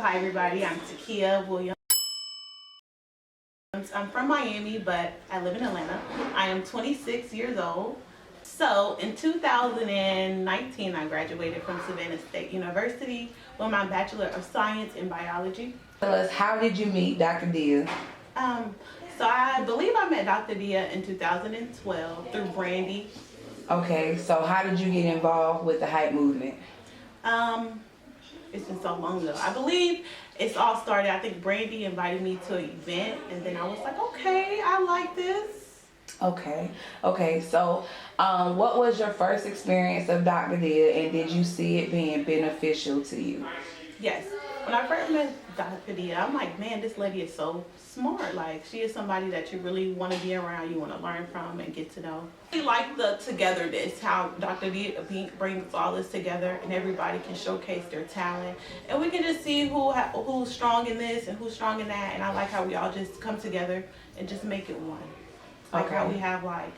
hi everybody, I'm Takia Williams. I'm from Miami, but I live in Atlanta. I am 26 years old. So in 2019, I graduated from Savannah State University with my Bachelor of Science in Biology. Tell us, how did you meet Dr. Dia? So I believe I met Dr. Dia in 2012 through Brandi. Okay, so how did you get involved with the H.Y.P.E movement? It's been so long ago. I believe it's all started, I think Brandi invited me to an event, and then I was like, okay, I like this. Okay, so what was your first experience of Dr. Dia, and did you see it being beneficial to you? Yes, when I first met Dr. Dia, I'm like, man, this lady is so smart. Like, she is somebody that you really want to be around, you want to learn from and get to know. I like the togetherness, how Dr. Dia brings all this together and everybody can showcase their talent. And we can just see who's strong in this and who's strong in that. And I like how we all just come together and just make it one. Like how we have, like,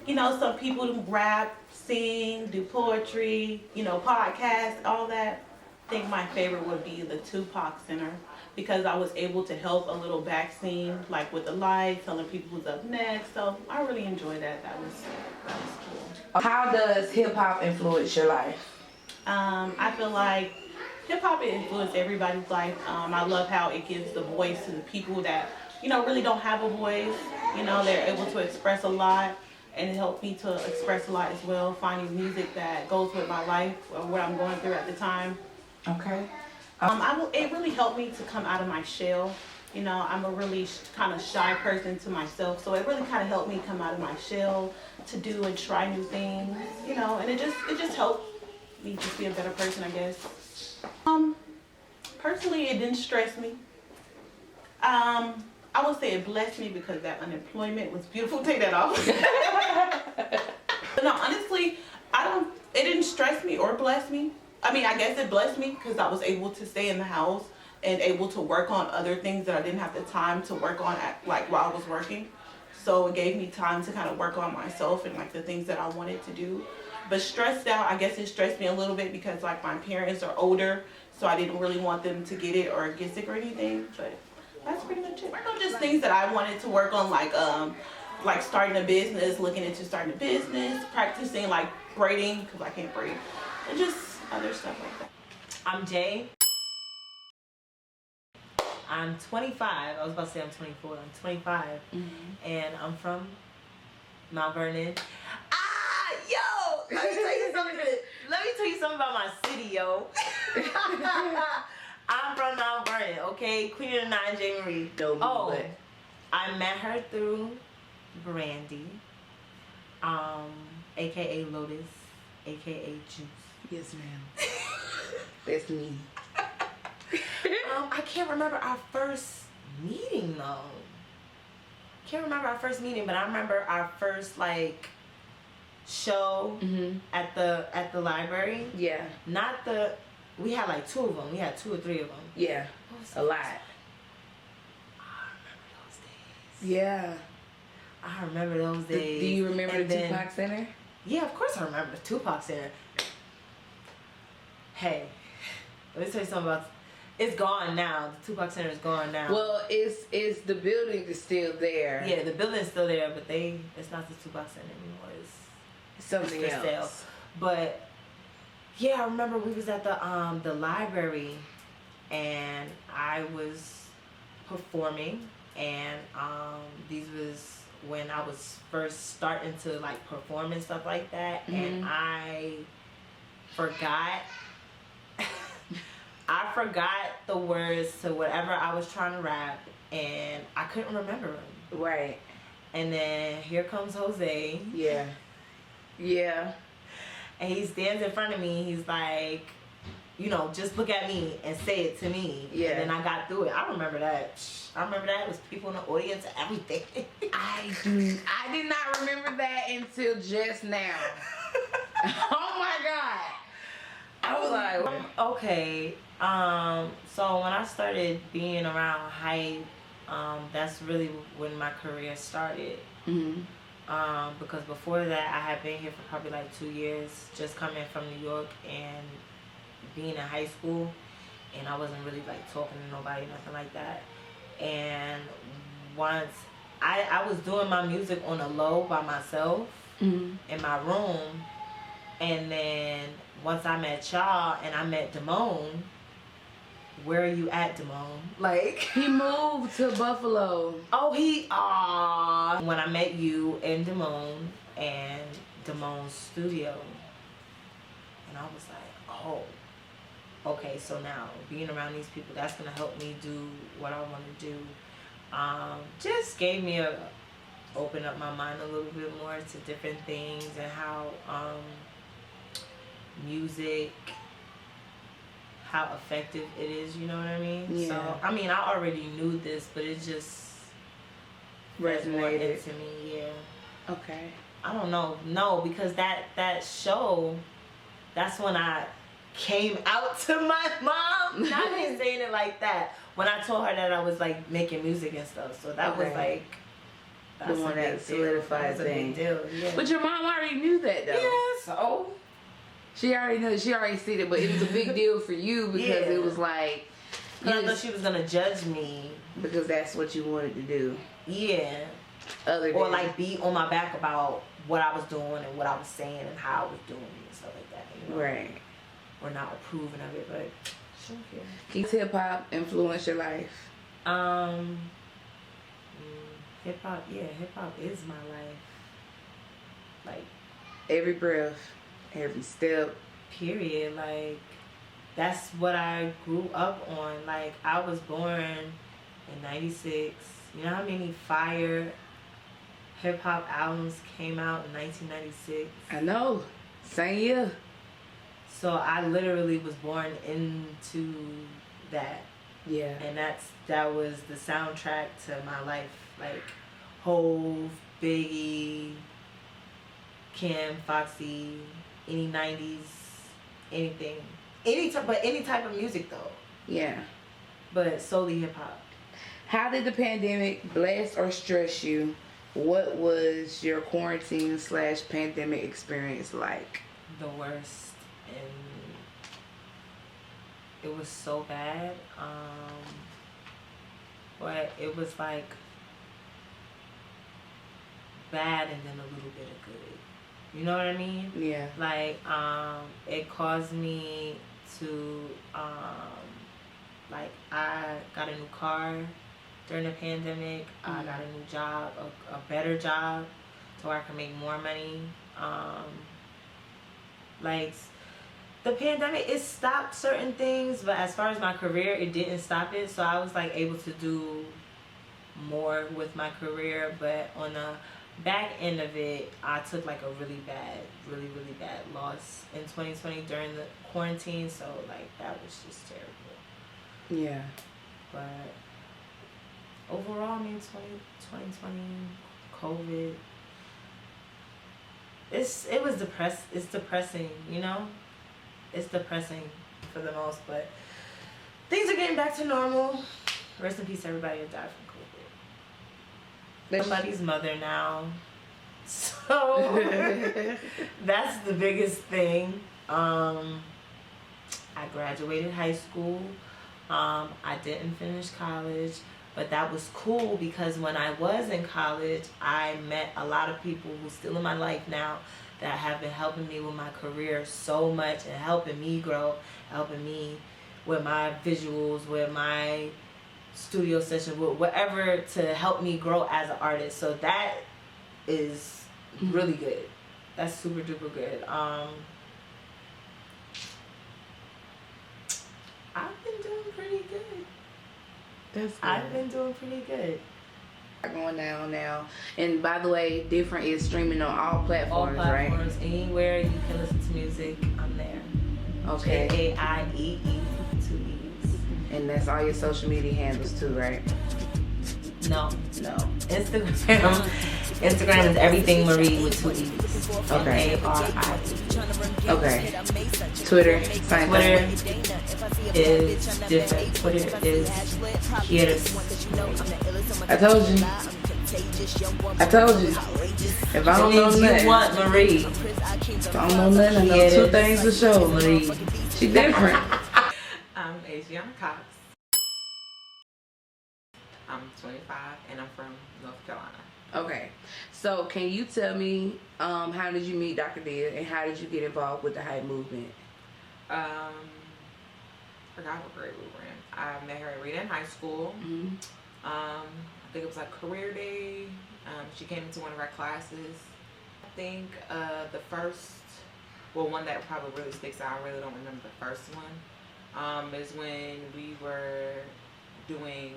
you know, some people who rap, sing, do poetry, you know, podcast, all that. I think my favorite would be the Tupac Center, because I was able to help a little back scene, like with the lights, telling people who's up next. So I really enjoyed that. That was cool. How does hip hop influence your life? I feel like hip hop influenced everybody's life. I love how it gives the voice to the people that, you know, really don't have a voice. You know, they're able to express a lot, and it helped me to express a lot as well, finding music that goes with my life or what I'm going through at the time. Okay. It really helped me to come out of my shell. You know, I'm a really kind of shy person to myself, so it really kind of helped me come out of my shell to do and try new things. You know, and it just helped me just be a better person, I guess. Personally, it didn't stress me. I would say it blessed me because that unemployment was beautiful. Take that off. But no, honestly, it didn't stress me or bless me. I mean, I guess it blessed me because I was able to stay in the house and able to work on other things that I didn't have the time to work on while I was working. So it gave me time to kind of work on myself and like the things that I wanted to do. But stressed out, I guess it stressed me a little bit because like my parents are older, so I didn't really want them to get it or get sick or anything. But that's pretty much it. Just things that I wanted to work on, like starting a business, looking into starting a business, practicing like braiding because I can't braid, and just other stuff like that. I'm Jaiee. I'm 25. I was about to say I'm 24. I'm 25. And I'm from Mount Vernon. Yo! Let me tell you something about my city, yo. I'm from Mount Vernon, okay? Queen of the Nine, Jaiee Mariee. I met her through Brandi, aka Lotus, aka Juice. Yes, ma'am. That's me. I can't remember our first meeting though. But I remember our first like show at the library. Yeah. We had like two of them. We had 2 or 3 of them. Yeah. A lot. I remember those days. Yeah. I remember those days. Do you remember the Tupac Center? Yeah, of course I remember the Tupac Center. Hey, let me tell you something about. It's gone now. The Tupac Center is gone now. Well, it's the building is still there. Yeah, the building's still there, but it's not the Tupac Center anymore. It's something else. Sale. But yeah, I remember we was at the library, and I was performing, and these was when I was first starting to like perform and stuff like that, and I forgot. I forgot the words to whatever I was trying to rap, and I couldn't remember them. Right. And then here comes Jose. Yeah. Yeah. And he stands in front of me. He's like, you know, just look at me and say it to me. Yeah. And then I got through it. I remember that. It was people in the audience and everything. I did not remember that until just now. Oh my God. I was like, okay. So when I started being around H.Y.P.E, that's really when my career started. Because before that, I had been here for probably like 2 years, just coming from New York and being in high school. and I wasn't really like talking to nobody, nothing like that. And once I was doing my music on a low by myself in my room, and then once I met y'all and I met Damone. Where are you at, Damone? Like, he moved to Buffalo. Oh, when I met you and Damone and Damone's studio, and I was like, oh, okay, so now being around these people, that's gonna help me do what I want to do. Just gave me open up my mind a little bit more to different things and how music, how effective it is, you know what I mean? Yeah. So, I mean, I already knew this, but it just resonated to me, yeah. Okay. I don't know, no, because that show, that's when I came out to my mom. Not even saying it like that. When I told her that I was like making music and stuff, so that was like, the one that solidified thing. Big deal, yeah. But your mom already knew that though. Yeah, so she already knew. She already seen it, but it was a big deal for you because it was like. I thought she was gonna judge me because that's what you wanted to do. Yeah. Or like be on my back about what I was doing and what I was saying and how I was doing it and stuff like that. You know? Right. Or not approving of it, but sure. Keeps hip hop influence your life? Hip hop, yeah, hip hop is my life. Like every breath, every step. Period. Like that's what I grew up on. Like I was born in '96. You know how many fire hip hop albums came out in 1996? I know. Same year. So I literally was born into that. Yeah. And that was the soundtrack to my life. Like Hove, Biggie, Kim, Foxy, any 90s, anything. Any type of music though. Yeah. But solely hip hop. How did the pandemic bless or stress you? What was your quarantine/pandemic experience like? The worst, and it was so bad. But it was like bad and then a little bit of good. You know what I mean? Yeah. Like it caused me to like I got a new car during the pandemic. I got a new job, a better job, so I can make more money. Like the pandemic, it stopped certain things, but as far as my career, it didn't stop it. So I was like able to do more with my career, but on the back end of it, I took like a really bad loss in 2020 during the quarantine. So like that was just terrible. Yeah. But overall, I mean, 2020, COVID, it's depressing, you know? It's depressing for the most, but things are getting back to normal. Rest in peace, everybody who died from COVID. Somebody's mother now. So, that's the biggest thing. I graduated high school. I didn't finish college. But that was cool because when I was in college, I met a lot of people who's still in my life now that have been helping me with my career so much and helping me grow, helping me with my visuals, with my studio sessions, with whatever to help me grow as an artist. So that is really good. That's super duper good. I've been doing pretty good. That's good. I've been doing pretty good. Going down now. And by the way, Different is streaming on all platforms, right? Anywhere you can listen to music, I'm there. Okay. Jaiee, 2 E's. And that's all your social media handles too, right? No. Instagram is everything Marie with 2 E's. Okay. Marie. Okay. Twitter, same Twitter is different. Twitter is Kiana. I told you. If I don't know nothing, you want Marie. If I don't know nothing, I know 2 things to show Marie. She different. I'm a Asianna Cox. I'm 25 and I'm from North Carolina. Okay, so can you tell me how did you meet Dr. Dia and how did you get involved with the H.Y.P.E movement? Forgot what grade we were in. I met her in high school. Mm-hmm. I think it was like career day. She came into one of our classes. I think the first, one that probably really sticks out, I really don't remember the first one, is when we were doing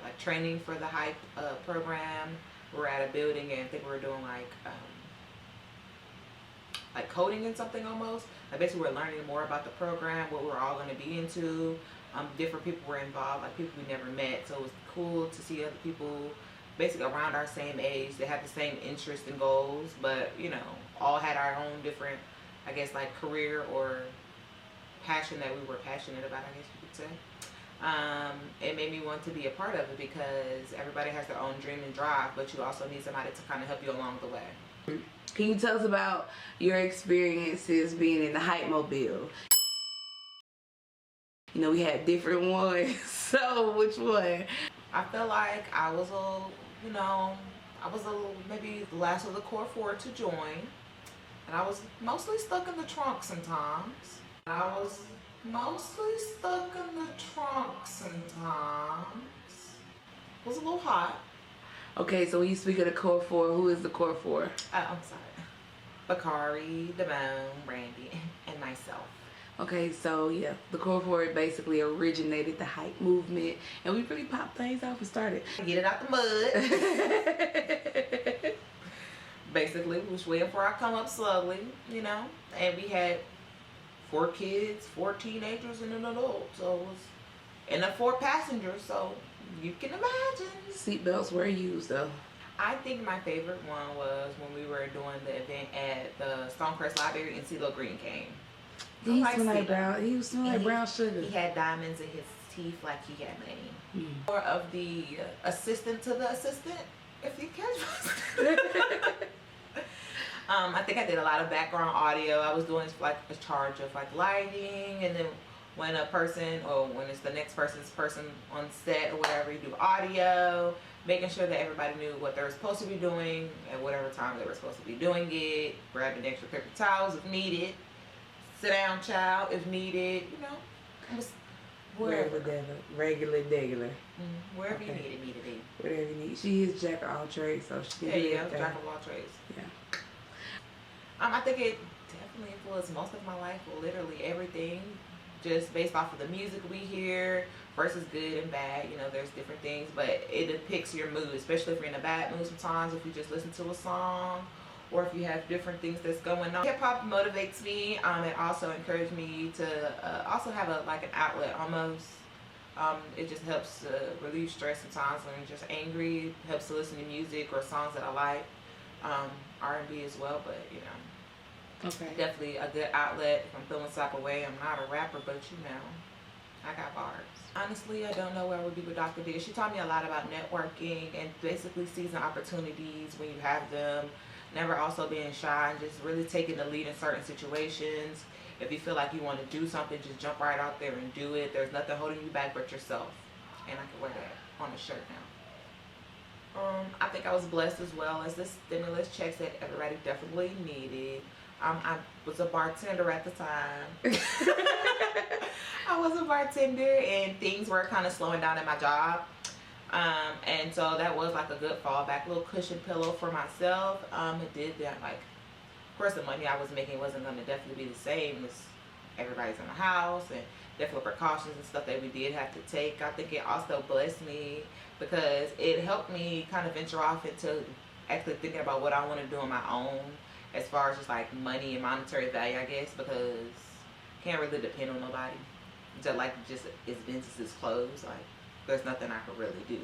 like training for the H.Y.P.E program. We were at a building and I think we were doing like coding and something almost. Like basically we're learning more about the program, what we're all going to be into. Different people were involved, like people we never met. So it was cool to see other people basically around our same age. They had the same interests and goals, but you know, all had our own different, I guess, like career or passion that we were passionate about, I guess you could say. It made me want to be a part of it because everybody has their own dream and drive, but you also need somebody to kind of help you along the way. Can you tell us about your experiences being in the H.Y.P.E mobile? You know, we had different ones, so which one? I feel like I was maybe the last of the core four to join, and I was mostly stuck in the trunk sometimes. It was a little hot. Okay, so when you speak of the core four, who is the core four? I'm sorry. Bakari, Damone, Brandi, and myself. Okay, so yeah, the core four basically originated the H.Y.P.E movement, and we really popped things off and started. Get it out the mud. Basically, we was waiting for our come up slowly, you know, and we had 4 kids, 4 teenagers, and an adult, so it was, and 4 passengers, so you can imagine. Seatbelts were used though. I think my favorite one was when we were doing the event at the Stonecrest Library and CeeLo Green came. He was smelling like brown sugar. He had diamonds in his teeth like he had money. More of the assistant to the assistant, if you catch me. I think I did a lot of background audio. I was doing like a charge of like lighting, and then when a person or when it's the next person's person on set or whatever, you do audio, making sure that everybody knew what they were supposed to be doing at whatever time they were supposed to be doing it, grabbing extra paper towels if needed, sit down child if needed, you know, it was wherever. Regular. Wherever you needed me to be. Whatever you need. She is jack of all trades, so she can do that. Jack of all trades. Yeah. I think it definitely influenced most of my life, literally everything, just based off of the music we hear versus good and bad. You know, there's different things, but it depicts your mood, especially if you're in a bad mood sometimes, if you just listen to a song or if you have different things that's going on. Hip hop motivates me. It also encouraged me to also have an outlet almost. It just helps to relieve stress sometimes when you're just angry. It helps to listen to music or songs that I like. R&B as well, but you know, okay, definitely a good outlet if I'm feeling some type of way. I'm not a rapper, but you know, I got bars. Honestly, I don't know where I would be with Dr. Dia. She taught me a lot about networking and basically seizing opportunities when you have them. Never also being shy and just really taking the lead in certain situations. If you feel like you want to do something, just jump right out there and do it. There's nothing holding you back but yourself. And I can wear that on a shirt now. I think I was blessed as well as the stimulus checks that everybody definitely needed. I was a bartender at the time. I was a bartender and things were kind of slowing down at my job. And so that was like a good fallback, little cushion pillow for myself. It did that, like, of course the money I was making wasn't going to definitely be the same as everybody's in the house, and definitely precautions and stuff that we did have to take. I think it also blessed me because it helped me kind of venture off into actually thinking about what I want to do on my own as far as just like money and monetary value, I guess, because can't really depend on nobody. Just like just as businesses closed, like there's nothing I could really do.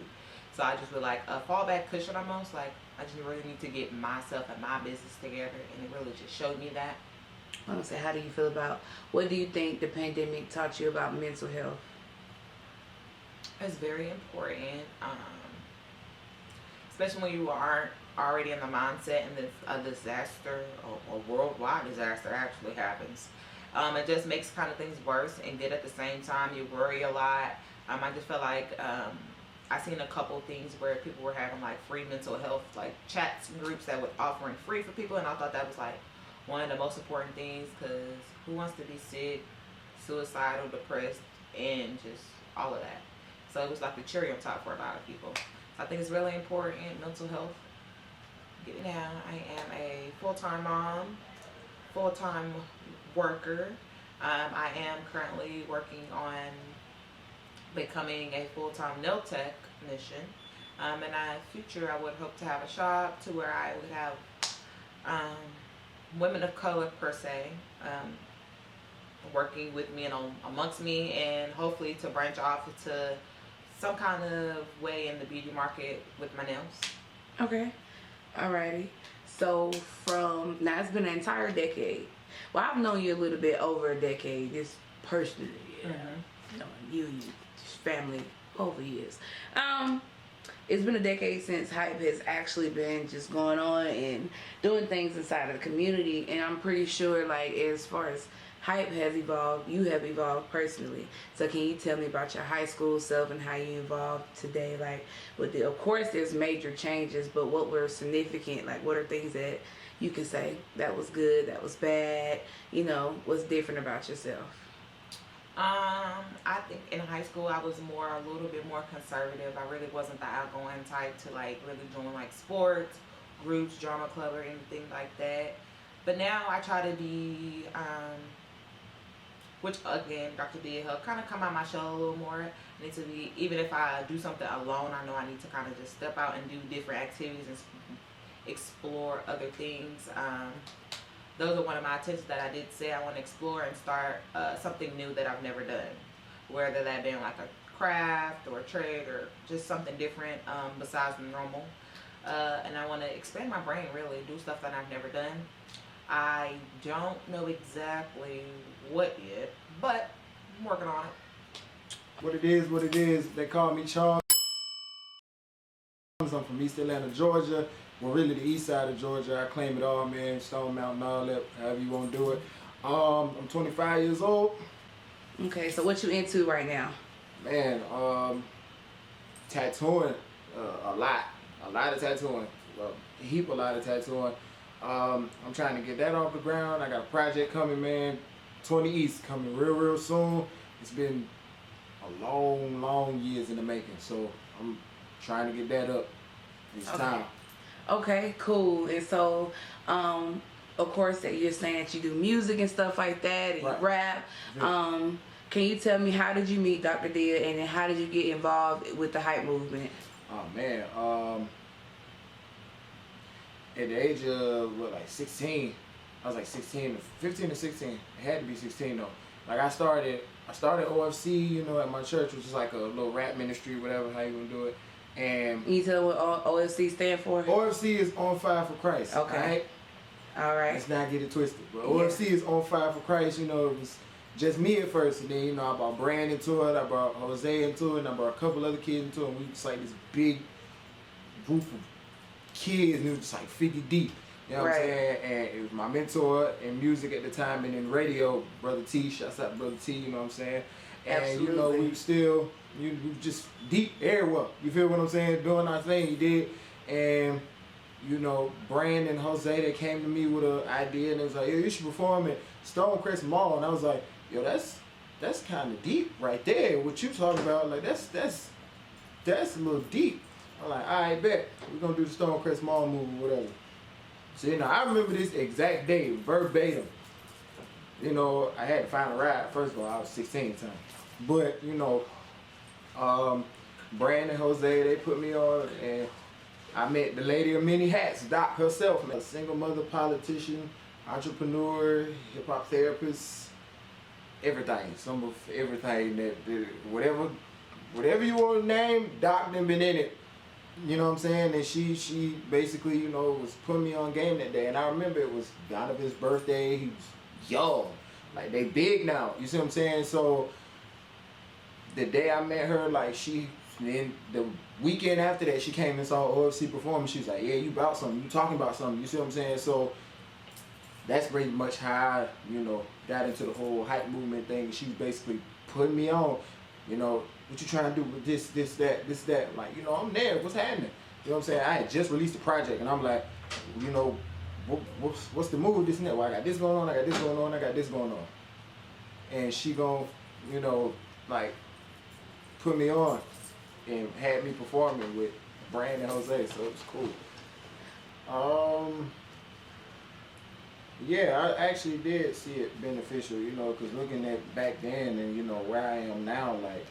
So I just feel like a fallback cushion almost, like I just really need to get myself and my business together, and it really just showed me that. I want to say, how do you feel about, what do you think the pandemic taught you about mental health? It's very important, especially when you aren't already in the mindset and then a disaster or worldwide disaster actually happens. It just makes kind of things worse and good at the same time. You worry a lot. I just feel like I seen a couple things where people were having like free mental health like chats and groups that were offering free for people, and I thought that was like one of the most important things, because who wants to be sick, suicidal, depressed, and just all of that. So it was like the cherry on top for a lot of people. So I think it's really important, mental health. Get it now. I am a full-time mom, full-time worker. I am currently working on becoming a full-time nail technician. In the future, I would hope to have a shop to where I would have women of color per se working with me and amongst me, and hopefully to branch off into some kind of way in the beauty market with my nails. Okay. Alrighty. So from now, it's been an entire decade. Well, I've known you a little bit over a decade, just personally. Knowing you and your family over years. It's been a decade since H.Y.P.E has actually been just going on and doing things inside of the community, and I'm pretty sure, like, as far as H.Y.P.E has evolved, you have evolved personally. So can you tell me about your high school self and how you evolved today? Like, of course there's major changes, but what were significant? Like, what are things that you can say that was good, that was bad, you know, what's different about yourself? I think in high school I was a little bit more conservative. I really wasn't the outgoing type to like really join like sports, groups, drama club, or anything like that. But now I try to be, which again, Dr. D helped kind of come out my shell a little more. I need to be, even if I do something alone, I know I need to kind of just step out and do different activities and explore other things. Those are one of my intentions that I did say I want to explore and start something new that I've never done, whether that being like a craft or a trade or just something different besides the normal. And I want to expand my brain, really, do stuff that I've never done. I don't know exactly what yet, but I'm working on it. What it is, they call me Charles. I'm from East Atlanta, Georgia. Well, really the east side of Georgia. I claim it all, man. Stone Mountain, all that, however you want to do it. I'm 25 years old. Okay, so what you into right now? Man, tattooing, a lot of tattooing, a lot of tattooing. I'm trying to get that off the ground. I got a project coming, man. 20 East coming real soon. It's been a long years in the making, so I'm trying to get that up. It's time. Okay, cool. And so, of course, that you're saying that you do music and stuff like that, and you rap. Yeah. Can you tell me, how did you meet Dr. Dia, and then how did you get involved with the H.Y.P.E movement? Oh man, at the age of what, like 16, I was like 15 to 16. It had to be 16 though. Like I started OFC, you know, at my church, which is like a little rap ministry, whatever, how you gonna do it. And can you tell what OFC stand for? OFC is On Fire for Christ. Okay. All right. Let's not get it twisted. But OFC is On Fire for Christ. You know, it was just me at first, and then, you know, I brought Brandi into it, I brought Jose into it, and I brought a couple other kids into it, and we was like this big group of kids, and it was just like 50 deep. You know what I'm saying? And it was my mentor in music at the time, and in radio, Brother T. Shouts out to Brother T, you know what I'm saying? And, Absolutely. you know, we were still, we were just deep everywhere. You feel what I'm saying? Doing our thing, you did. And, you know, Brand and Jose, they came to me with an idea, and it was like, yo, you should perform at Stonecrest Mall. And I was like, yo, that's kind of deep right there. What you talking about, like, that's a little deep. I'm like, all right, bet. We're going to do the Stonecrest Mall move or whatever. So, you know, I remember this exact day, verbatim. You know, I had to find a ride. First of all, I was 16 at the time. But, you know, Brand and Jose, they put me on, and I met the lady of many hats, Doc herself, a single mother, politician, entrepreneur, hip-hop therapist, everything. Some of everything that whatever you want to name, Doc done been in it. You know what I'm saying? And she basically, you know, was putting me on game that day. And I remember it was Donovan's birthday. He was young. Like, they big now. You see what I'm saying? So the day I met her, like, then the weekend after that, she came and saw OFC perform. She was like, yeah, you about something. You talking about something. You see what I'm saying? So that's pretty much how I, you know, got into the whole hype movement thing. She was basically putting me on, you know, what you trying to do with this, that. Like, you know, I'm there. What's happening? You know what I'm saying? I had just released a project, and I'm like, you know, what's the move? This and that. Well, I got this going on. I got this going on. I got this going on. And she gon', you know, like, put me on and had me performing with Brandi and Jose, so it was cool. Yeah, I actually did see it beneficial, you know, because looking at back then and, you know, where I am now, like,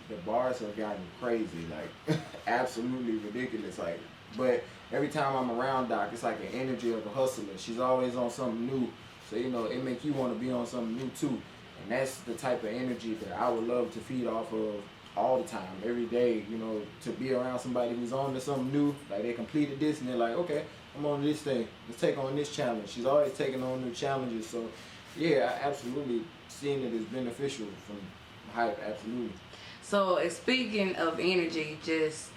the bars have gotten crazy, like, absolutely ridiculous, like, but every time I'm around Doc, it's like an energy of a hustler. She's always on something new, so, you know, it makes you want to be on something new, too, and that's the type of energy that I would love to feed off of all the time, every day, you know, to be around somebody who's on to something new, like they completed this and they're like, okay, I'm on this thing, let's take on this challenge. She's always taking on new challenges, so yeah, I absolutely seen it as beneficial from hype, absolutely. So speaking of energy, just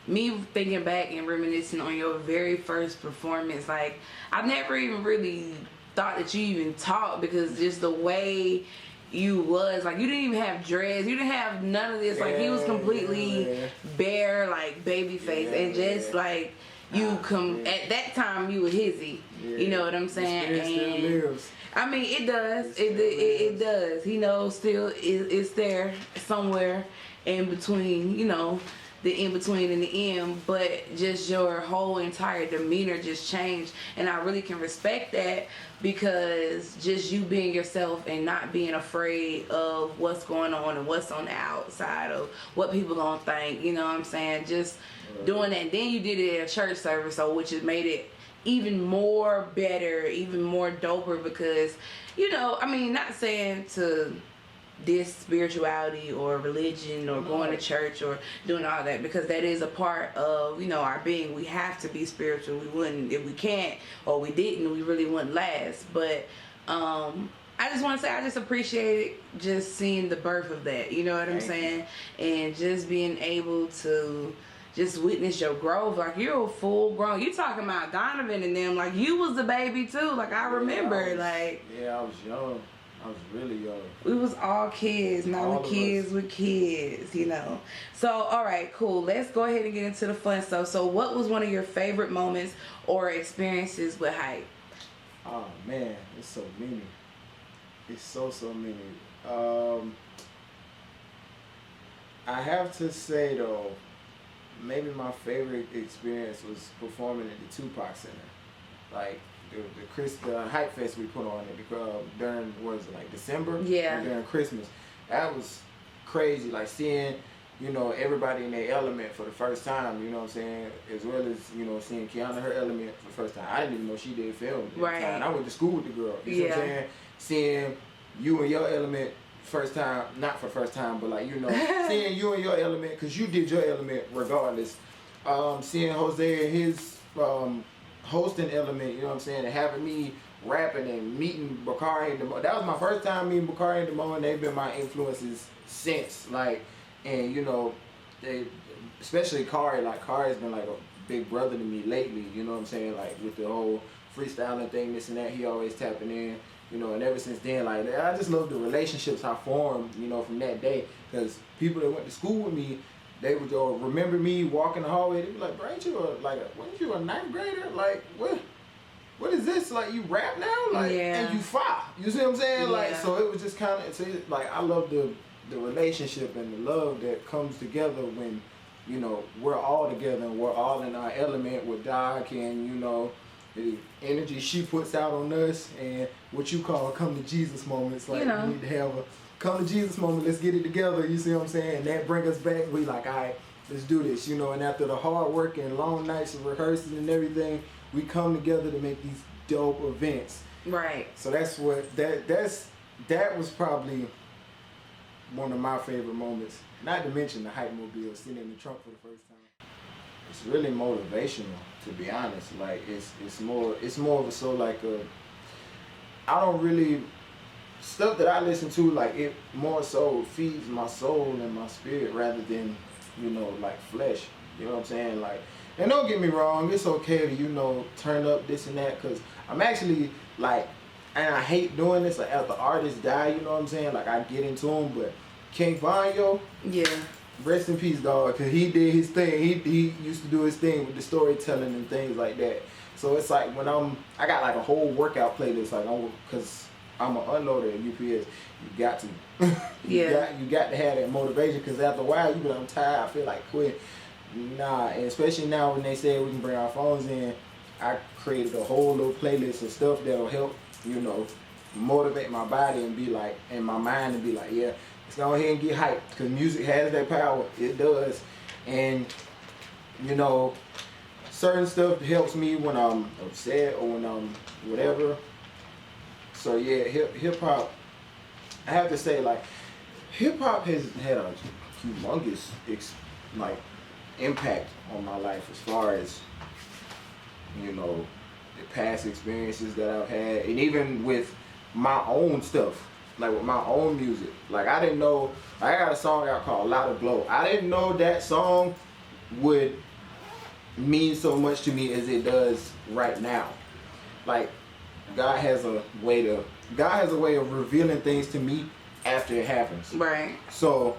me thinking back and reminiscing on your very first performance, like I've never even really thought that you even talked, because just the way you was, like, you didn't even have dreads, you didn't have none of this, like he was completely bare, like baby face, and just like you at that time you were hizzy, you know what I'm saying? And I mean, it does, it does, you know, still it's there somewhere in between, you know, the in between and the end, but just your whole entire demeanor just changed, and I really can respect that, because just you being yourself and not being afraid of what's going on and what's on the outside of what people gonna think, you know what I'm saying, just doing that. And then you did it at a church service, so which has made it even more better, even more doper, because, you know, I mean, not saying to this spirituality or religion or going to church or doing all that, because that is a part of, you know, our being. We have to be spiritual. We wouldn't, if we can't or we didn't, we really wouldn't last. But I just want to say I just appreciate just seeing the birth of that, you know what I'm saying, and just being able to just witness your growth. Like, you're a full grown, you talking about Donovan and them, like you was the baby too, like I remember. I was young. I was really young. We was all kids, now the kids with kids, you know. So, all right, cool. Let's go ahead and get into the fun stuff. So, what was one of your favorite moments or experiences with hype? Oh man, it's so many. It's so many. I have to say though, maybe my favorite experience was performing at the Tupac Center, like. The Hype Fest we put on it because during, what was it, like December? Yeah. Or during Christmas. That was crazy, like seeing, you know, everybody in their element for the first time, you know what I'm saying? As well as, you know, seeing Kiana, her element for the first time. I didn't even know she did film. Right. And I went to school with the girl. You see what I'm saying? Seeing you and your element first time, not for first time, but like, you know, seeing you and your element, because you did your element regardless. Seeing Jose and his hosting element, you know what I'm saying, and having me rapping and meeting Bakari and Damone. That was my first time meeting Bakari and Damone. They've been my influences since, like, and you know, they, especially Kari, like Kari's been like a big brother to me lately, you know what I'm saying, like with the whole freestyling thing, this and that, he always tapping in, you know, and ever since then, like, I just love the relationships I formed, you know, from that day, because people that went to school with me, they would remember me walking the hallway. They'd be like, "Bro, ain't you weren't you a ninth grader? Like, what is this? Like, you rap now? Like, and you fire." You see what I'm saying? Yeah. Like, so it was just kind of, like, I love the relationship and the love that comes together when, you know, we're all together and we're all in our element with Doc and, you know, the energy she puts out on us and what you call come to Jesus moments. Like, you know, we need to have a come to Jesus moment, let's get it together, you see what I'm saying? And that bring us back, we like, all right, let's do this, you know, and after the hard work and long nights of rehearsing and everything, we come together to make these dope events. Right. So that's what, that was probably one of my favorite moments. Not to mention the Hype Mobile, sitting in the trunk for the first time. It's really motivational, to be honest. Like, it's more of a, so like a, I don't really, stuff that I listen to, like, it more so feeds my soul and my spirit rather than, you know, like flesh. You know what I'm saying? Like, And don't get me wrong, it's okay to, you know, turn up this and that, because I'm actually, like, and I hate doing this, like, after artists die, you know what I'm saying? Like, I get into them, but King Von, yo, Yeah. rest in peace, dog, because he did his thing. He used to do his thing with the storytelling and things like that. So it's like when I got like a whole workout playlist, like, because I'm an unloader at UPS. You got to. You got to have that motivation, because after a while, you be like, I'm tired, I feel like quit. Nah, and especially now when they say we can bring our phones in, I created a whole little playlist of stuff that'll help, you know, motivate my body and be like, and my mind, and be like, yeah, let's go ahead and get hyped, because music has that power. It does. And, you know, certain stuff helps me when I'm upset or when I'm whatever. So yeah, hip hop, I have to say, like, hip hop has had a humongous impact on my life, as far as, you know, the past experiences that I've had, and even with my own stuff, like with my own music. Like, I didn't know, I got a song out called Lotta Glow. I didn't know that song would mean so much to me as it does right now. Like, God has a way of revealing things to me after it happens. Right. So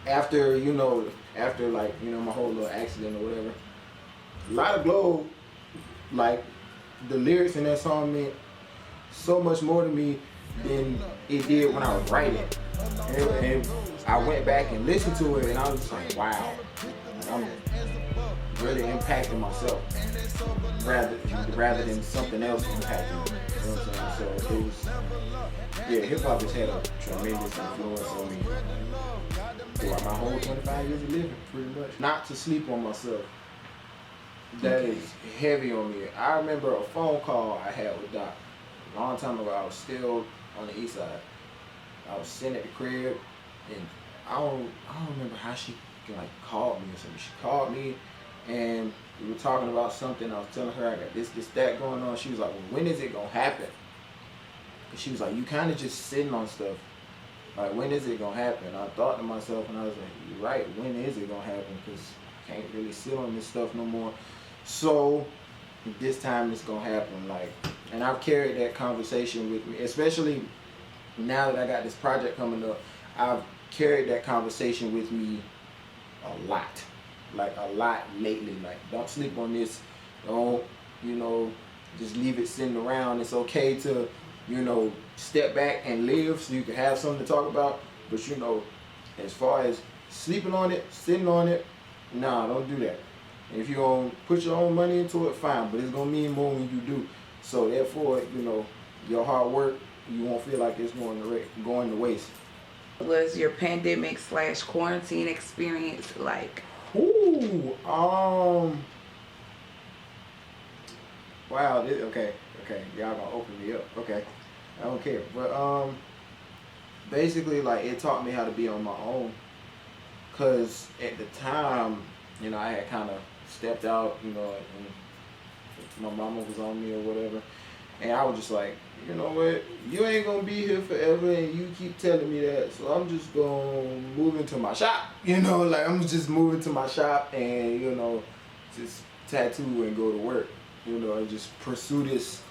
after, you know, like, you know, my whole little accident or whatever, Lotta Glow, like, the lyrics in that song meant so much more to me than it did when I was writing. And I went back and listened to it, and I was just like, wow, I'm really impacting myself rather than something else impacting me. You know what I'm saying? So it was, yeah, hip hop has had a tremendous influence on me throughout my whole 25 years of living, pretty much. Not to sleep on myself. That is heavy on me. I remember a phone call I had with Doc a long time ago. I was still on the east side. I was sitting at the crib, and I don't remember how she like called me or something. She called me, and we were talking about something. I was telling her I got this, that going on. She was like, well, when is it gonna happen? And she was like, you kind of just sitting on stuff. Like, when is it gonna happen? I thought to myself, and I was like, you're right. When is it gonna happen? Because I can't really sit on this stuff no more. So this time it's gonna happen. Like, and I've carried that conversation with me, especially now that I got this project coming up. I've carried that conversation with me a lot. Like, a lot lately. Like, don't sleep on this. Don't, you know, just leave it sitting around. It's okay to, you know, step back and live so you can have something to talk about. But, you know, as far as sleeping on it, sitting on it, nah, don't do that. And if you're going to put your own money into it, fine. But it's going to mean more when you do. So, therefore, you know, your hard work, you won't feel like it's going to waste. Was your pandemic/quarantine experience like? Ooh, wow, okay, y'all gonna open me up, okay, I don't care, but, basically, like, it taught me how to be on my own, cause at the time, you know, I had kind of stepped out, you know, and my mama was on me or whatever, and I was just like, you know what, you ain't gonna be here forever, and you keep telling me that, so I'm just gonna move into my shop, you know, like, I'm just moving to my shop and, you know, just tattoo and go to work, you know, and just pursue this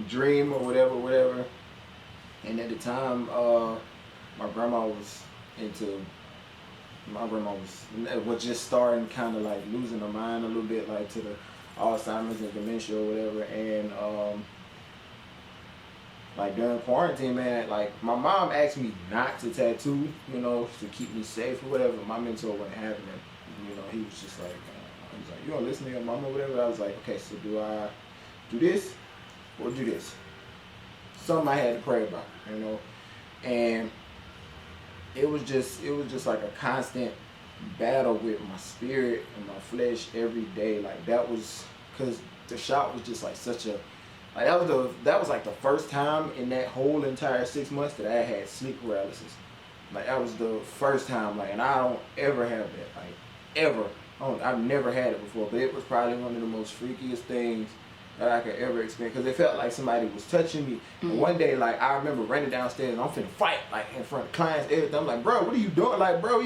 dream or whatever. And at the time, my grandma was just starting kind of like losing her mind a little bit, like to the Alzheimer's and dementia or whatever, and like during quarantine, man, like my mom asked me not to tattoo, you know, to keep me safe or whatever. My mentor wasn't having it, you know. He was just like, he was like, you don't listen to your mom or whatever. I was like, okay, so do I do this or do this? Something I had to pray about, you know. And it was just like a constant battle with my spirit and my flesh every day. Like, that was because the shop was just like such a, like, that was like the first time in that whole entire 6 months that I had sleep paralysis. Like, that was the first time, like, and I don't ever have that, like, ever. I've never had it before, but it was probably one of the most freakiest things that I could ever experience, because it felt like somebody was touching me. Mm-hmm. And one day, like, I remember running downstairs and I'm finna fight, like, in front of clients, everything. I'm like, bro, what are you doing? Like, bro,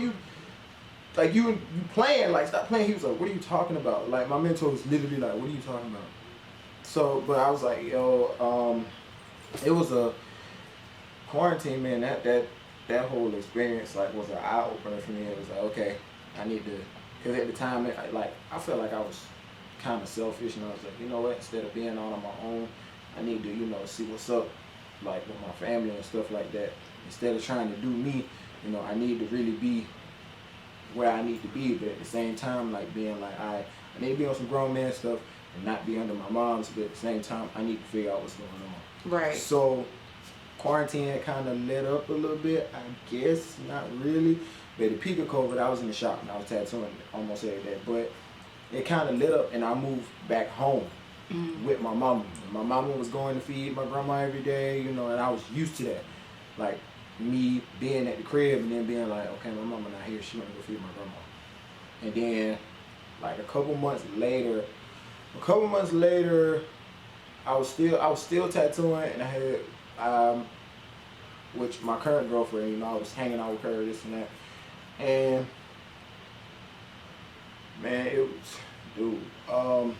like you playing, like stop playing. He was like, what are you talking about? Like my mentor was literally like, what are you talking about? So, but I was like, yo, it was a quarantine, man. That whole experience like was an eye opener for me. It was like, okay, I need to, because at the time, I felt like I was kind of selfish, and I was like, you know what? Instead of being on my own, I need to, see what's up, like with my family and stuff like that. Instead of trying to do me, I need to really be where I need to be, but at the same time, like being like, I need to be on some grown man stuff and not be under my mom's, but at the same time, I need to figure out what's going on. Right. So quarantine had kind of let up a little bit, I guess, not really. But the peak of COVID, I was in the shop and I was tattooing almost every day. But it kind of lit up and I moved back home with my mama. My mama was going to feed my grandma every day, and I was used to that. Like me being at the crib and then being like, okay, my mama not here, she want to go feed my grandma. And then like a couple months later, I was still tattooing, and I had which my current girlfriend, I was hanging out with her, this and that. And man, it was, dude, I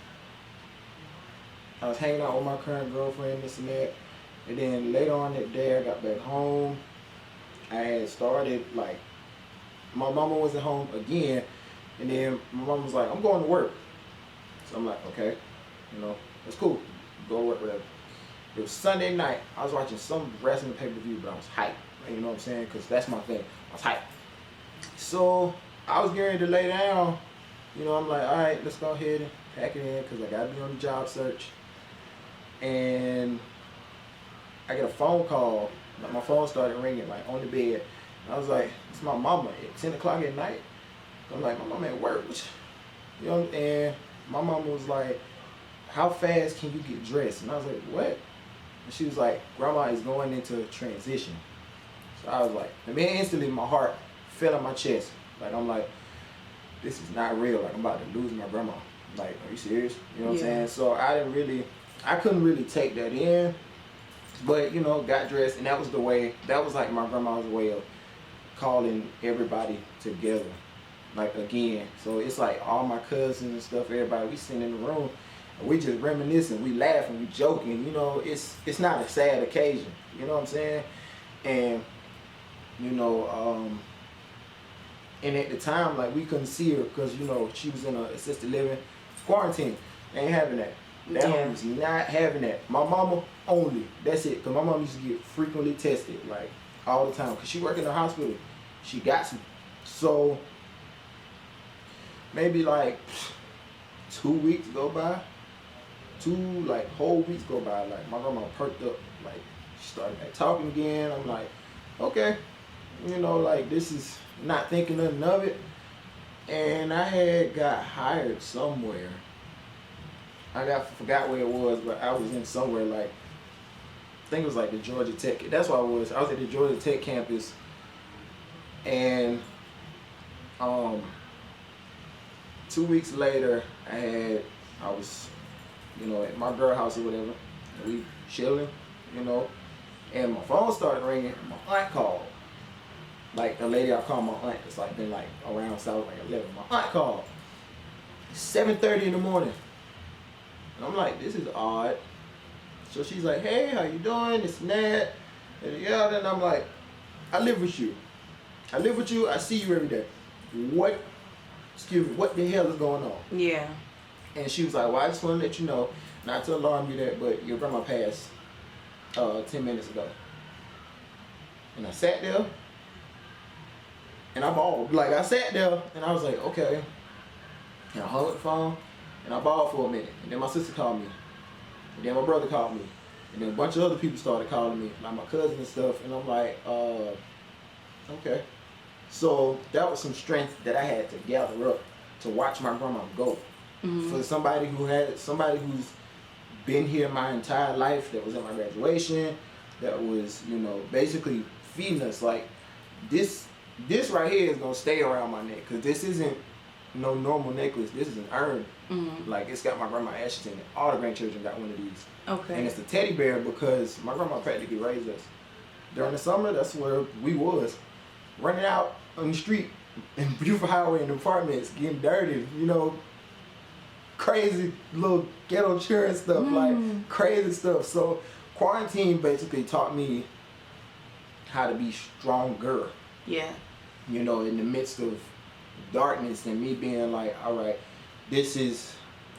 was hanging out with my current girlfriend, this and that. And then later on that day, I got back home. I had started, like, my mama wasn't home again. And then my mama was like, I'm going to work. So I'm like, okay, that's cool. Go to work, whatever. It was Sunday night. I was watching some wrestling pay-per-view, but I was hyped. You know what I'm saying? Because that's my thing. I was hyped. So I was getting ready to lay down. I'm like, all right, let's go ahead and pack it in because I got to be on the job search. And I get a phone call. Like, my phone started ringing, like, on the bed. And I was like, it's my mama at 10 o'clock at night. I'm like, my mama at work. And my mama was like, how fast can you get dressed? And I was like, what? And she was like, grandma is going into transition. So I was like, and then instantly my heart fell in my chest. Like, I'm like, this is not real. Like, I'm about to lose my grandma. Like, are you serious? You know what I'm saying? So I couldn't really take that in. But, got dressed, and that was like my grandma's way of calling everybody together. Like, again. So it's like all my cousins and stuff, everybody, we sitting in the room. We just reminiscing, we laughing, we joking, it's not a sad occasion, you know what I'm saying? And, and at the time, like, we couldn't see her because, she was in a assisted living quarantine. They ain't having that. That home was not having that. My mama only, that's it. Because my mom used to get frequently tested, like, all the time. Because she worked in the hospital. She got some. So, maybe like 2 weeks go by. 2 like whole weeks go by. Like, my grandma perked up. Like, she started like talking again. I'm like, okay, like, this is not thinking nothing of it. And I had got hired somewhere. I forgot where it was, but I was in somewhere, like, I think it was like the Georgia Tech. That's where I was. I was at the Georgia Tech campus, and 2 weeks later, I was, at my girl house or whatever, and we chilling, and my phone started ringing. My aunt called. Like, the lady I call my aunt, it's like been like around South, like 11. My aunt called. It's 7:30 in the morning. And I'm like, this is odd. So she's like, hey, how you doing? This and that. And I'm like, I live with you. I see you every day. What the hell is going on? Yeah. And she was like, well, I just want to let you know, not to alarm you that, but your grandma passed 10 minutes ago. And I sat there, and I bawled. Like, I sat there, and I was like, okay. And I hung up the phone, and I bawled for a minute. And then my sister called me. And then my brother called me. And then a bunch of other people started calling me, like my cousin and stuff. And I'm like, okay. So that was some strength that I had to gather up to watch my grandma go. Mm-hmm. For somebody who's been here my entire life, that was at my graduation, that was, basically feeding us. Like, this right here is gonna stay around my neck, because this isn't no normal necklace. This is an urn. Mm-hmm. Like, it's got my grandma ashes in it. All the grandchildren got one of these. Okay. And it's a teddy bear because my grandma practically raised us. During the summer, that's where we was. Running out on the street in Buford Highway in the apartments getting dirty, you know, crazy little ghetto children stuff, like crazy stuff. So quarantine basically taught me how to be stronger, Yeah. you know, in the midst of darkness and me being like, all right, this is,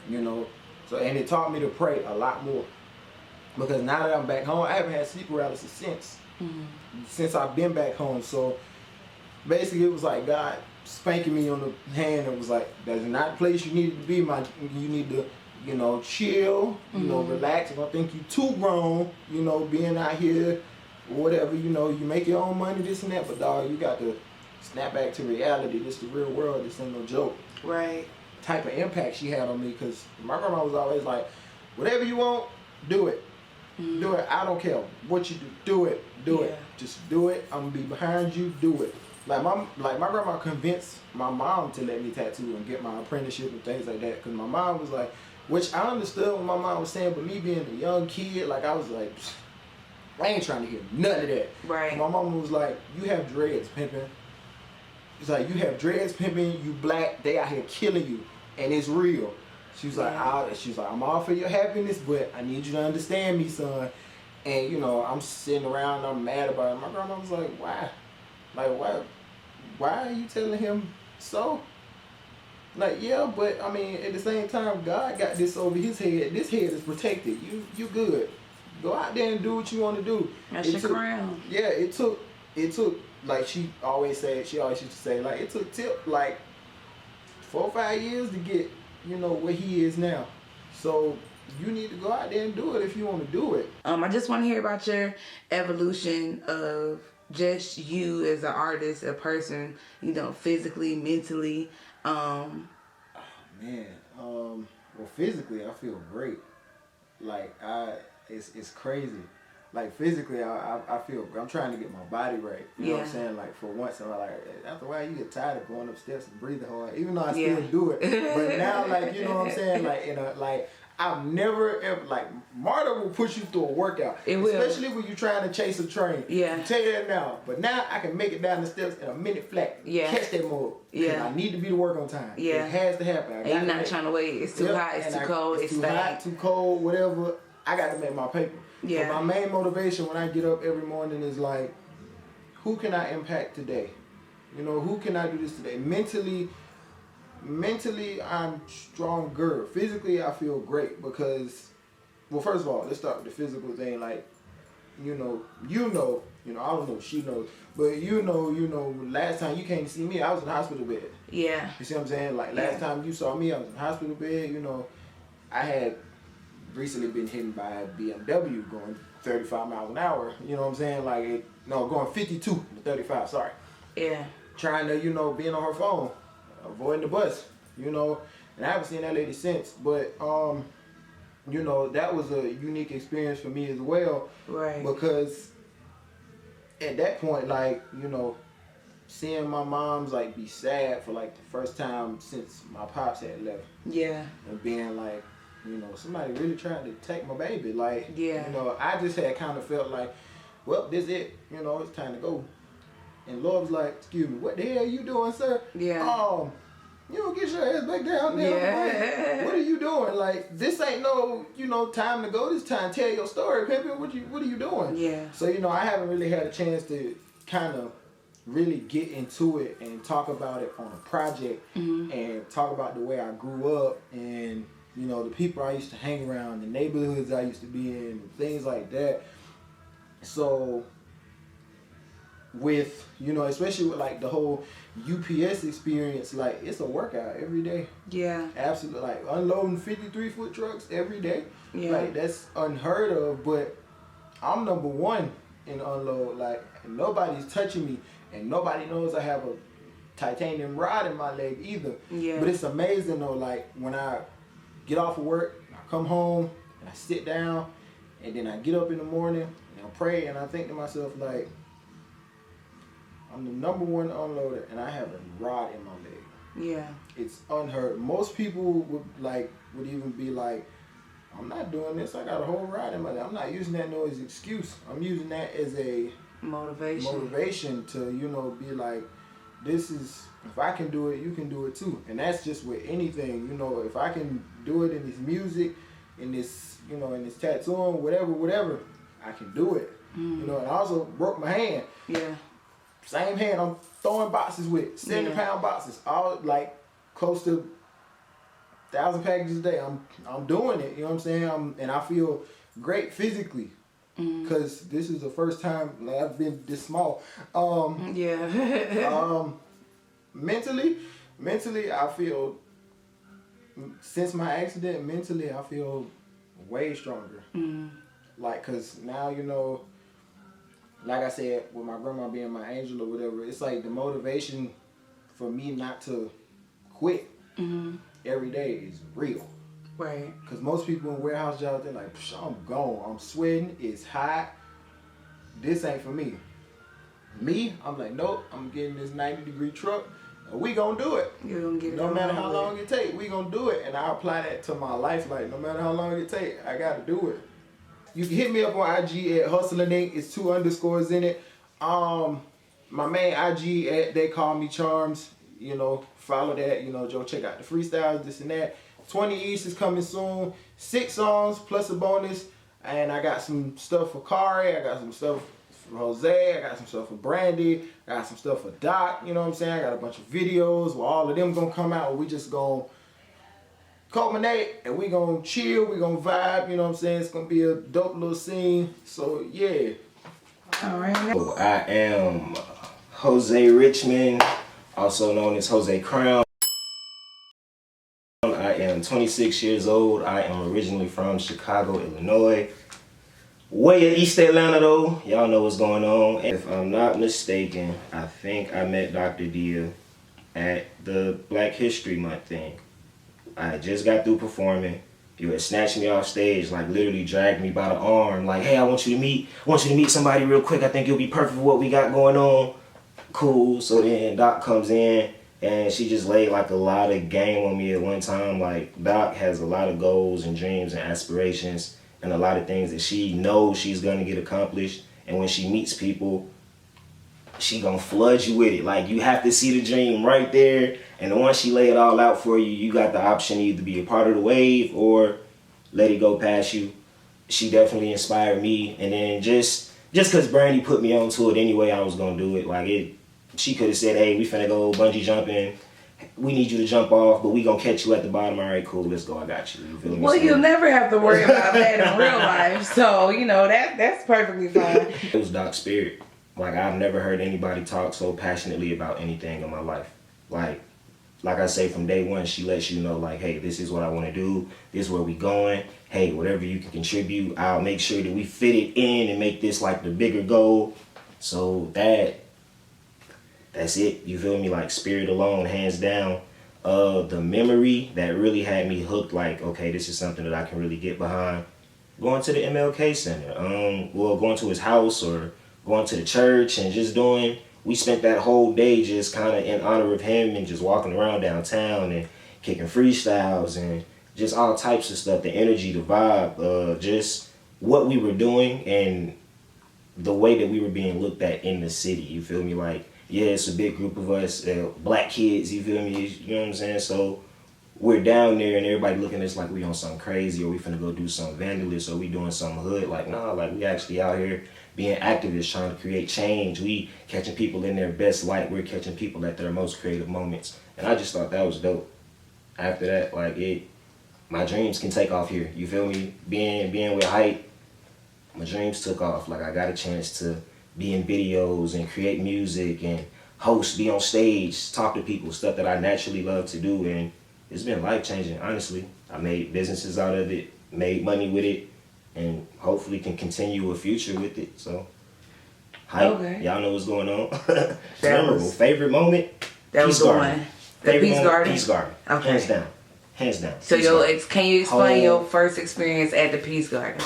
you know, so, and it taught me to pray a lot more because now that I'm back home, I haven't had sleep paralysis since I've been back home. So basically it was like God spanking me on the hand and was like, that's not the place you need to be, you need to, you know, chill, you know, relax. If I think you too grown, you know, being out here or whatever, you know, you make your own money, this and that, but dog, you got to snap back to reality. This is the real world. This ain't no joke. Right. Type of impact she had on me, because my grandma was always like, whatever you want, do it. Do it. I don't care what you do it. Do it. Just do it. I'm gonna be behind you. Do it. Like my grandma convinced my mom to let me tattoo and get my apprenticeship and things like that, because my mom was like, which I understood what my mom was saying, but me being a young kid, like I was like, I ain't trying to hear none of that. Right. And my mom was like, you have dreads, pimping. It's like, you have dreads, pimping, you black, they out here killing you, and it's real. She was like, I'm all for your happiness, but I need you to understand me, son. And you know, I'm sitting around, I'm mad about it. My grandma was like, why? Like, why are you telling him so? Like, yeah, but I mean, at the same time, God got this over his head. This head is protected. You good. Go out there and do what you want to do. That's your crown. Yeah, it took, like she always used to say, like, it took Tip like 4 or 5 years to get, you know, where he is now. So you need to go out there and do it if you want to do it. I just want to hear about your evolution of just you as an artist, a person, you know, physically, mentally. Oh, man. Well, physically, I feel great. Like, it's crazy. Like, physically, I feel, I'm trying to get my body right. You know what I'm saying? Like, for once, I'm like, after a while, you get tired of going up steps and breathing hard, even though I still do it. But now, like, you know what I'm saying? Like, I've never ever, like, MARTA will push you through a workout. It will. Especially when you're trying to chase a train. Yeah. I'll tell you that now. But now, I can make it down the steps in a minute flat. Yeah. Catch that mode. Yeah. I need to be to work on time. Yeah. It has to happen. And you're not trying to wait. It's too hot, it's too cold, it's too hot, too cold, whatever. I got to make my paper. Yeah. But my main motivation when I get up every morning is like, who can I impact today? You know, who can I do this today? Mentally, I'm stronger. Physically, I feel great because, well, first of all, let's start with the physical thing. Like, you know, I don't know if she knows, but you know, last time you came to see me, I was in the hospital bed. Yeah. You see what I'm saying? Like, last time you saw me, I was in the hospital bed. You know, I had recently been hit by a BMW going 35 miles an hour. You know what I'm saying? Like, going 52 to 35, sorry. Yeah. Trying to, you know, being on her phone, avoiding the bus, you know. And I haven't seen that lady since. But, you know, that was a unique experience for me as well. Right. Because at that point, like, you know, seeing my mom's, like, be sad for, like, the first time since my pops had left. Yeah. And being like, you know, somebody really tried to take my baby. Like, yeah. You know, I just had kind of felt like, well, this is it. You know, it's time to go. And Lord was like, excuse me, what the hell are you doing, sir? Yeah. You don't get your ass back down there. Yeah. What are you doing? Like, this ain't no, you know, time to go. This time tell your story, pimpin'. What are you doing? Yeah. So, you know, I haven't really had a chance to kind of really get into it and talk about it on a project and talk about the way I grew up and, you know, the people I used to hang around, the neighborhoods I used to be in, things like that. So, with, you know, especially with, like, the whole UPS experience, like, it's a workout every day. Yeah. Absolutely. Like, unloading 53-foot trucks every day. Yeah. Like, that's unheard of, but I'm number one in unload. Like, nobody's touching me, and nobody knows I have a titanium rod in my leg either. Yeah. But it's amazing, though, like, when I get off of work, I come home, and I sit down, and then I get up in the morning, and I pray, and I think to myself, like, I'm the number one unloader, and I have a rod in my leg. Yeah. It's unheard. Most people would even be like, I'm not doing this. I got a whole rod in my leg. I'm not using that as an excuse. I'm using that as a motivation to, you know, be like, this is, if I can do it, you can do it too. And that's just with anything, you know, if I can do it in this music, in this, you know, in this tattooing, whatever, I can do it. You know, and I also broke my hand. Yeah. Same hand I'm throwing boxes with, 70-pound boxes, all like close to 1,000 packages a day. I'm doing it, you know what I'm saying? And I feel great physically. Because this is the first time like, I've been this small. Mentally, I feel, since my accident, mentally, I feel way stronger. Like, because now, you know, like I said, with my grandma being my angel or whatever, it's like the motivation for me not to quit every day is real. Right. Because most people in warehouse jobs, they're like, I'm gone. I'm sweating. It's hot. This ain't for me. Me, I'm like, nope. I'm getting this 90-degree truck. And we gonna do it. You're gonna get it. No matter how long it take, we gonna do it. And I apply that to my life. Like, no matter how long it take, I gotta do it. You can hit me up on IG at Hustling Inc. It's 2 underscores in it. My main IG at They Call Me Charms. You know, follow that. You know, Joe, check out the freestyles, this and that. 20 East is coming soon. 6 songs plus a bonus. And I got some stuff for Kari. I got some stuff for Jose. I got some stuff for Brandi. I got some stuff for Doc. You know what I'm saying? I got a bunch of videos where all of them gonna come out. We just gonna culminate and we gonna chill. We gonna vibe. You know what I'm saying? It's gonna be a dope little scene. So yeah. All right. I am Jose Richmond, also known as Jose Crown. I am 26 years old. I am originally from Chicago, Illinois. Way of East Atlanta though. Y'all know what's going on. If I'm not mistaken, I think I met Dr. Dia at the Black History Month thing. I had just got through performing. You had snatched me off stage, like literally dragged me by the arm, like, hey, I want you to meet somebody real quick. I think you'll be perfect for what we got going on. Cool. So then Doc comes in. And she just laid like a lot of game on me at one time. Like, Doc has a lot of goals and dreams and aspirations and a lot of things that she knows she's gonna get accomplished. And when she meets people, she gonna flood you with it. Like, you have to see the dream right there. And once she lay it all out for you, you got the option to either be a part of the wave or let it go past you. She definitely inspired me. And then just cause Brandi put me onto it anyway, I was gonna do it. Like, she could have said, hey, we finna go bungee jumping. We need you to jump off, but we gonna catch you at the bottom. All right, cool, let's go. I got you. You feel me? Well, you'll never have to worry about that in real life. So, you know, that's perfectly fine. It was Doc's spirit. Like, I've never heard anybody talk so passionately about anything in my life. Like I say, from day one, she lets you know, like, hey, this is what I want to do. This is where we going. Hey, whatever you can contribute, I'll make sure that we fit it in and make this like the bigger goal. So that's it, you feel me? Like, spirit alone, hands down. The memory that really had me hooked, like, okay, this is something that I can really get behind. Going to the MLK Center, going to his house or going to the church and just we spent that whole day just kind of in honor of him and just walking around downtown and kicking freestyles and just all types of stuff, the energy, the vibe, just what we were doing and the way that we were being looked at in the city, you feel me? Like, yeah, it's a big group of us, black kids, you feel me? You know what I'm saying? So we're down there and everybody looking at us like we on something crazy or we finna go do something vandalous or we doing something hood. Like, nah, like we actually out here being activists, trying to create change. We catching people in their best light. We're catching people at their most creative moments. And I just thought that was dope. After that, like, my dreams can take off here. You feel me? Being with H.Y.P.E, my dreams took off. Like, I got a chance to be in videos and create music and host, be on stage, talk to people, stuff that I naturally love to do. And it's been life-changing, honestly. I made businesses out of it, made money with it, and hopefully can continue a future with it. So, H.Y.P.E, okay. Y'all know what's going on. Memorable. Favorite moment? That was the one. The Peace Garden? Peace Garden. Okay. Hands down. Hands down. So can you explain your first experience at the Peace Garden?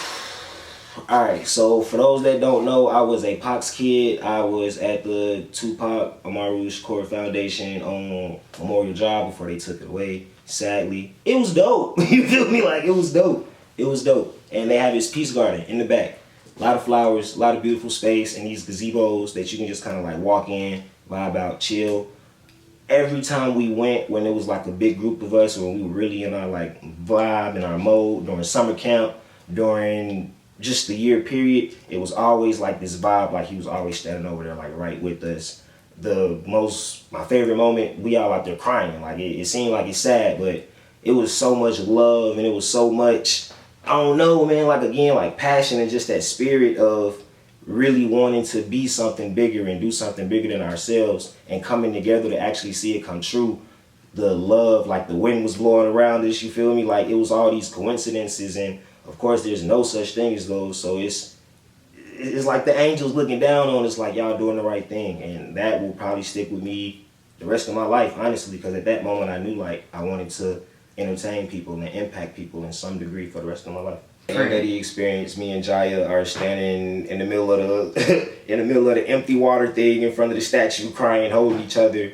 Alright, so for those that don't know, I was a Pac's kid. I was at the Tupac Amaru's Core Foundation on Memorial Drive before they took it away, sadly. It was dope. You feel me? Like, it was dope. It was dope. And they have this Peace Garden in the back. A lot of flowers, a lot of beautiful space, and these gazebos that you can just kind of like walk in, vibe out, chill. every time we went, when it was like a big group of us, when we were really in our like vibe and our mode, during summer camp, during just the year period, it was always like this vibe, like he was always standing over there like right with us. My favorite moment, we all out there crying. Like it seemed like it's sad, but it was so much love and it was so much, I don't know, man, like again, like passion and just that spirit of really wanting to be something bigger and do something bigger than ourselves and coming together to actually see it come true. The love, like the wind was blowing around us, you feel me? Like it was all these coincidences, and of course there's no such thing as those, so it's like the angels looking down on us like y'all doing the right thing, and that will probably stick with me the rest of my life, honestly, because at that moment I knew like I wanted to entertain people and impact people in some degree for the rest of my life. And that he experienced, me and Jaiee are standing in the middle of the empty water thing in front of the statue, crying, holding each other.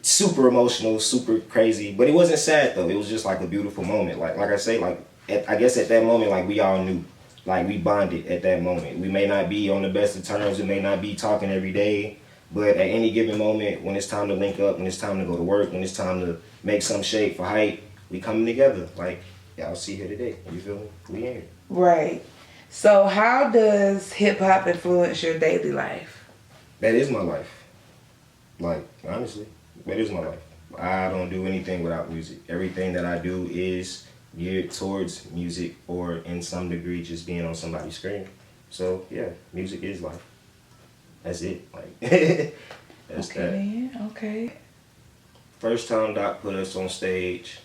Super emotional, super crazy, but it wasn't sad though. It was just like a beautiful moment. Like I say, I guess at that moment, like we all knew, like we bonded at that moment. We may not be on the best of terms, we may not be talking every day, but at any given moment, when it's time to link up, when it's time to go to work, when it's time to make some shape for H.Y.P.E, we coming together. Like y'all see here today. You feel me? We in here. Right. So how does hip hop influence your daily life? That is my life. Like honestly, that is my life. I don't do anything without music. Everything that I do is geared towards music or in some degree just being on somebody's screen. So yeah, music is life. That's it. Like that's okay, that. Man. Okay. First time Doc put us on stage,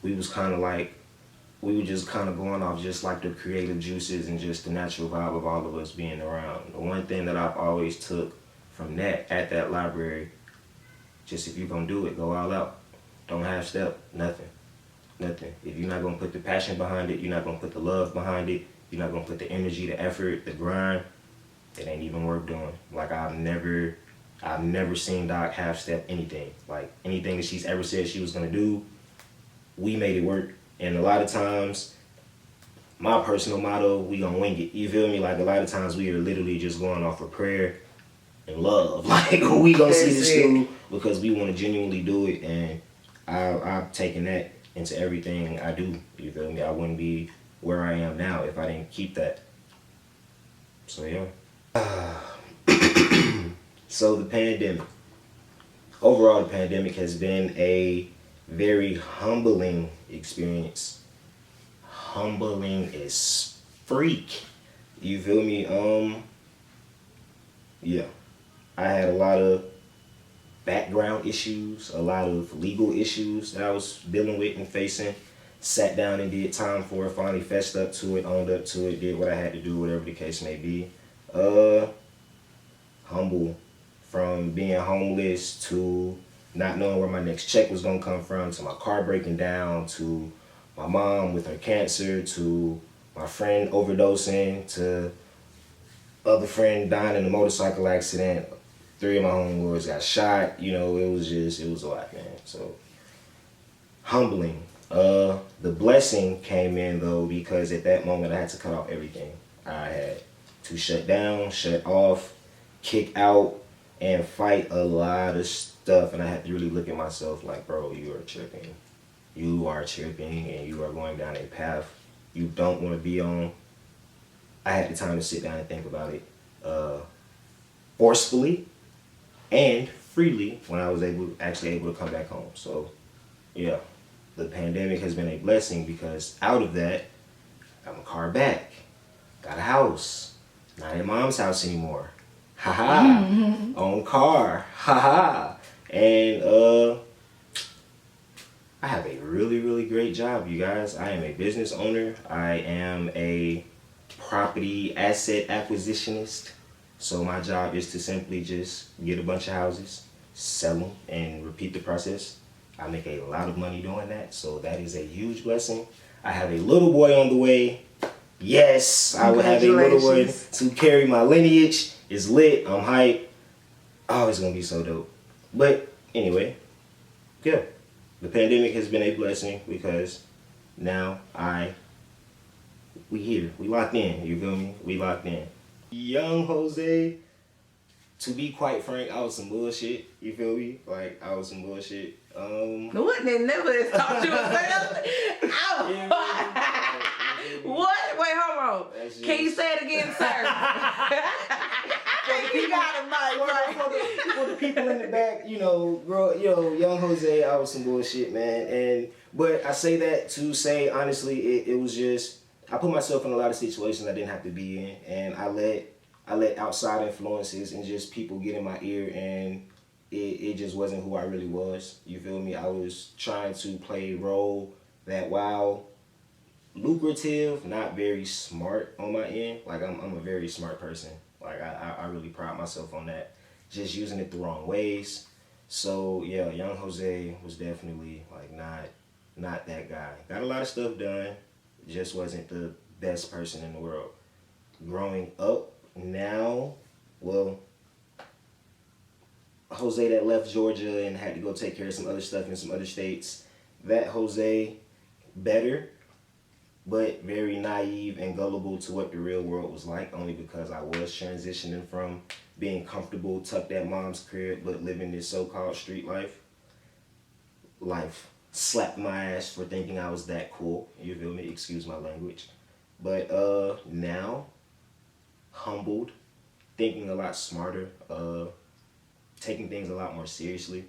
we was kind of like, we were just kind of going off just like the creative juices and just the natural vibe of all of us being around. The one thing that I've always took from that, at that library, just if you're gonna do it, go all out. Don't half step, nothing. If you're not gonna put the passion behind it, you're not gonna put the love behind it, you're not gonna put the energy, the effort, the grind, it ain't even worth doing. Like I've never seen Doc half step anything. Like anything that she's ever said she was gonna do, we made it work. And a lot of times, my personal motto, we gonna wing it. You feel me? Like a lot of times we are literally just going off of prayer and love. Like we gonna see this through because we wanna genuinely do it, and I've taken that into everything I do. You feel me? I wouldn't be where I am now if I didn't keep that. So yeah. So the pandemic. Overall, the pandemic has been a very humbling experience. Humbling as freak. You feel me? Yeah. I had a lot of background issues, a lot of legal issues that I was dealing with and facing. Sat down and did time for it, finally fessed up to it, owned up to it, did what I had to do, whatever the case may be. Humble. From being homeless to not knowing where my next check was gonna come from, to my car breaking down, to my mom with her cancer, to my friend overdosing, to other friend dying in a motorcycle accident. 3 of my homeboys got shot. You know, it was a lot, man. So humbling. The blessing came in though, because at that moment I had to cut off everything. I had to shut down, shut off, kick out, and fight a lot of stuff. And I had to really look at myself like, bro, you are tripping. You are tripping, and you are going down a path you don't want to be on. I had the time to sit down and think about it forcefully and freely when I was actually able to come back home. So yeah, the pandemic has been a blessing, because out of that, got my car back, got a house, not in mom's house anymore. Haha. Own car. Haha. And I have a really, really great job, you guys. I am a business owner. I am a property asset acquisitionist. So my job is to simply just get a bunch of houses, sell them, and repeat the process. I make a lot of money doing that, so that is a huge blessing. I have a little boy on the way. Yes, I will have a little one to carry my lineage. It's lit. I'm hyped. Oh, it's gonna be so dope. But anyway, yeah, the pandemic has been a blessing, because now we here. We locked in. You feel me? We locked in. Young Jose to be quite frank, I was some bullshit. You feel me? Like, I was some bullshit. What? They never thought you was What? Wait, hold on. Can you say it again, sir? You got it, Mike. For the people in the back, young Jose, I was some bullshit, man. But I say that to say, honestly, it was just, I put myself in a lot of situations I didn't have to be in, and I let outside influences and just people get in my ear, and it just wasn't who I really was. You feel me? I was trying to play a role that, while lucrative, not very smart on my end. Like, I'm a very smart person. Like, I really pride myself on that. Just using it the wrong ways. So yeah, young Jose was definitely like not that guy. Got a lot of stuff done, just wasn't the best person in the world. Growing up now, well, Jose that left Georgia and had to go take care of some other stuff in some other states, that Jose, better, but very naive and gullible to what the real world was like, only because I was transitioning from being comfortable, tucked at mom's crib, but living this so-called street life. Life slapped my ass for thinking I was that cool. You feel me? Excuse my language. But now, humbled, thinking a lot smarter, taking things a lot more seriously,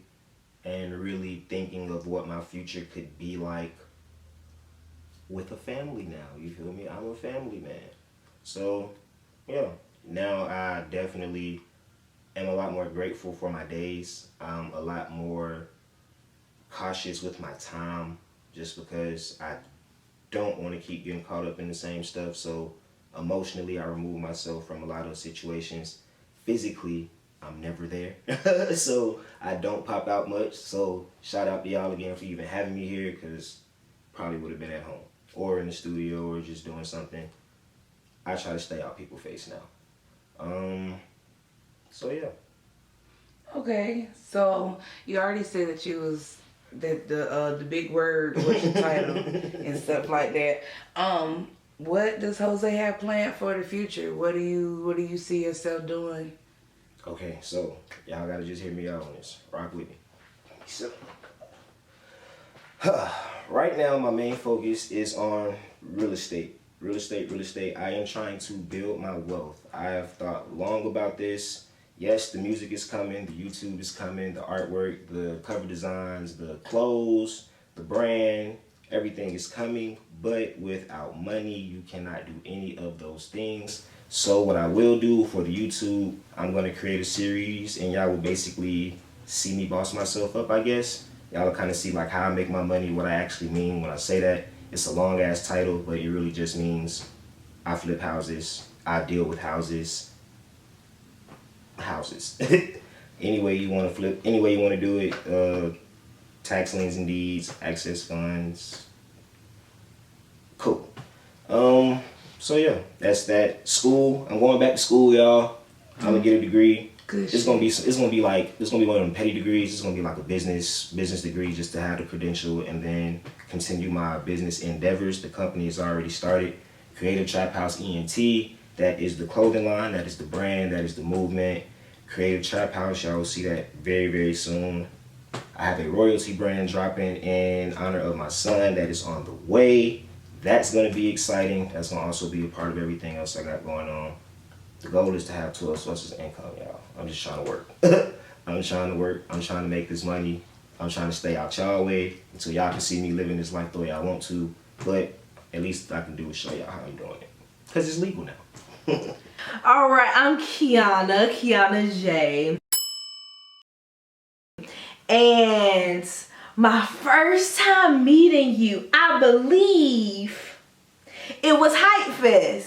and really thinking of what my future could be like with a family now. You feel me? I'm a family man. So, yeah. Now I definitely am a lot more grateful for my days. I'm a lot more cautious with my time, just because I don't want to keep getting caught up in the same stuff. So emotionally, I remove myself from a lot of situations. Physically, I'm never there. So I don't pop out much. So shout out to y'all again for even having me here, because probably would have been at home or in the studio or just doing something. I try to stay out people's face now. So yeah. Okay, so you already said that you was the big word, what's your title and stuff like that. What does Jose have planned for the future? What do you see yourself doing? Okay, so y'all gotta just hear me out on this. Rock with me. So, right now, my main focus is on real estate. Real estate. I am trying to build my wealth. I have thought long about this. Yes, the music is coming, the YouTube is coming, the artwork, the cover designs, the clothes, the brand, everything is coming. But without money, you cannot do any of those things. So what I will do for the YouTube, I'm going to create a series, and y'all will basically see me boss myself up, I guess. Y'all will kind of see like how I make my money, what I actually mean when I say that. It's a long ass title, but it really just means I flip houses, I deal with houses. Any way you want to flip, any way you want to do it, tax liens and deeds, access funds. Cool. So yeah, that's that. School, I'm going back to school, y'all. I'm gonna get a degree. Good. It's gonna be one of them petty degrees. It's gonna be like a business degree, just to have the credential and then continue my business endeavors. The company has already started. Creative Trap House ENT. That is the clothing line. That is the brand. That is the movement. Creative Trap House. Y'all will see that very, very soon. I have a royalty brand dropping in honor of my son. That is on the way. That's going to be exciting. That's going to also be a part of everything else I got going on. The goal is to have 12 sources of income, y'all. I'm just trying to work. I'm trying to work. I'm trying to make this money. I'm trying to stay out y'all way until y'all can see me living this life the way I want to. But at least I can do is show y'all how I'm doing it. Because it's legal now. All right, I'm Kiana J. And my first time meeting you, I believe it was H.Y.P.E.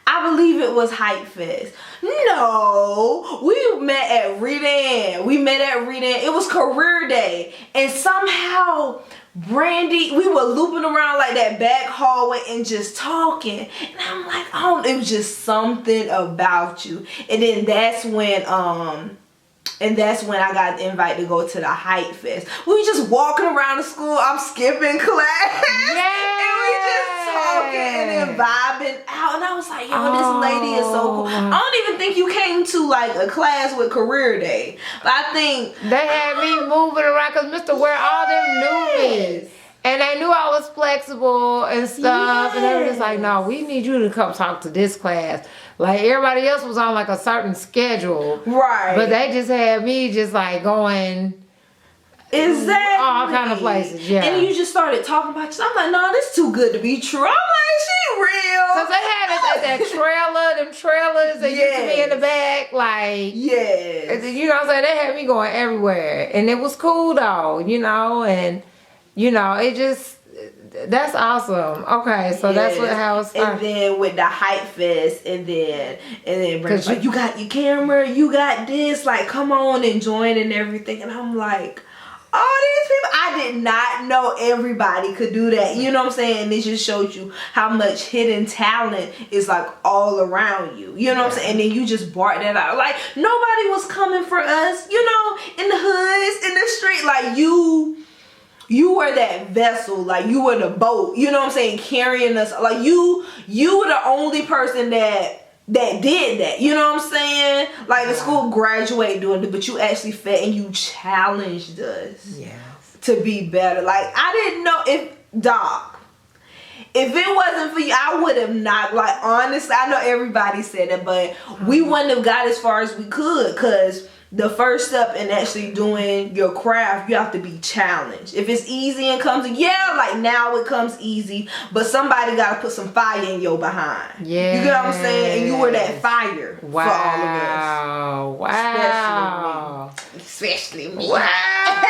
I believe it was H.Y.P.E. No, we met at Redan. It was career day. And somehow Brandi, we were looping around like that back hallway and just talking. And I'm like, it was just something about you. And then that's when I got the invite to go to the H.Y.P.E. We were just walking around the school. I'm skipping class. Yeah. And we just talking. smoking and then vibing out, and I was like, yo, this lady is so cool. I don't even think you came to like a class with career day, but I think they had me moving around because Mr. Ware, all them knew me. And they knew I was flexible and stuff. And they were just like, no, we need you to come talk to this class. Like, everybody else was on like a certain schedule. Right. But they just had me just like going exactly all kind of places. Yeah. And you just started talking about you. I'm like, no, this too good to be true. I'm like, she real. Because they had us at that trailer, them trailers that used to be in the back. Like, yes. You know what I'm saying? They had me going everywhere. And it was cool though, you know, and you know, it just, that's awesome. Okay, so that's how it started. And then with the Hype Fest, and then Brandi's like, you got your camera, you got this, like, come on and join and everything. And I'm like, all these people, I did not know everybody could do that. You know what I'm saying? And it just showed you how much hidden talent is like all around you. You know what I'm saying? And then you just brought that out. Like, nobody was coming for us, you know, in the hoods, in the street. Like, you were that vessel, like you were the boat, you know what I'm saying, carrying us. Like you were the only person that did that, you know what I'm saying? Like the school graduated doing it, but you actually fed and you challenged us to be better. Like I didn't know if it wasn't for you, I would have not, like honestly, I know everybody said it, but we wouldn't have got as far as we could, because the first step in actually doing your craft, you have to be challenged. If it's easy and comes, like now it comes easy, but somebody got to put some fire in your behind. Yeah. You get what I'm saying? And you were that fire for all of us. Wow. Especially me. Wow.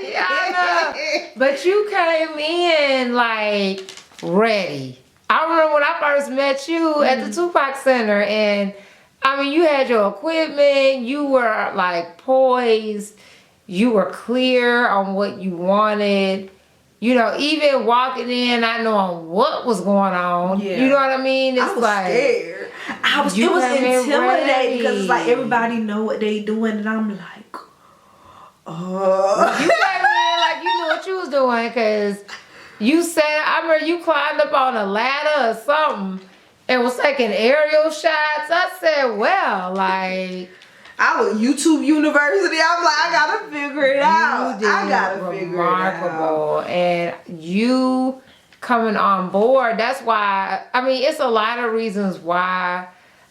Kiana. But you came in like ready. I remember when I first met you at the Tupac Center, and I mean, you had your equipment, you were like poised, you were clear on what you wanted. You know, even walking in, not knowing what was going on. Yeah. You know what I mean? It's I was scared. It was intimidating because it's like everybody know what they doing, and I'm like, You came in like you knew what you was doing, because you said, I remember you climbed up on a ladder or something and was taking aerial shots. I said, well, like, I was YouTube University. I'm like, I gotta figure it out. I gotta figure it out. And you coming on board, that's why, I mean, it's a lot of reasons why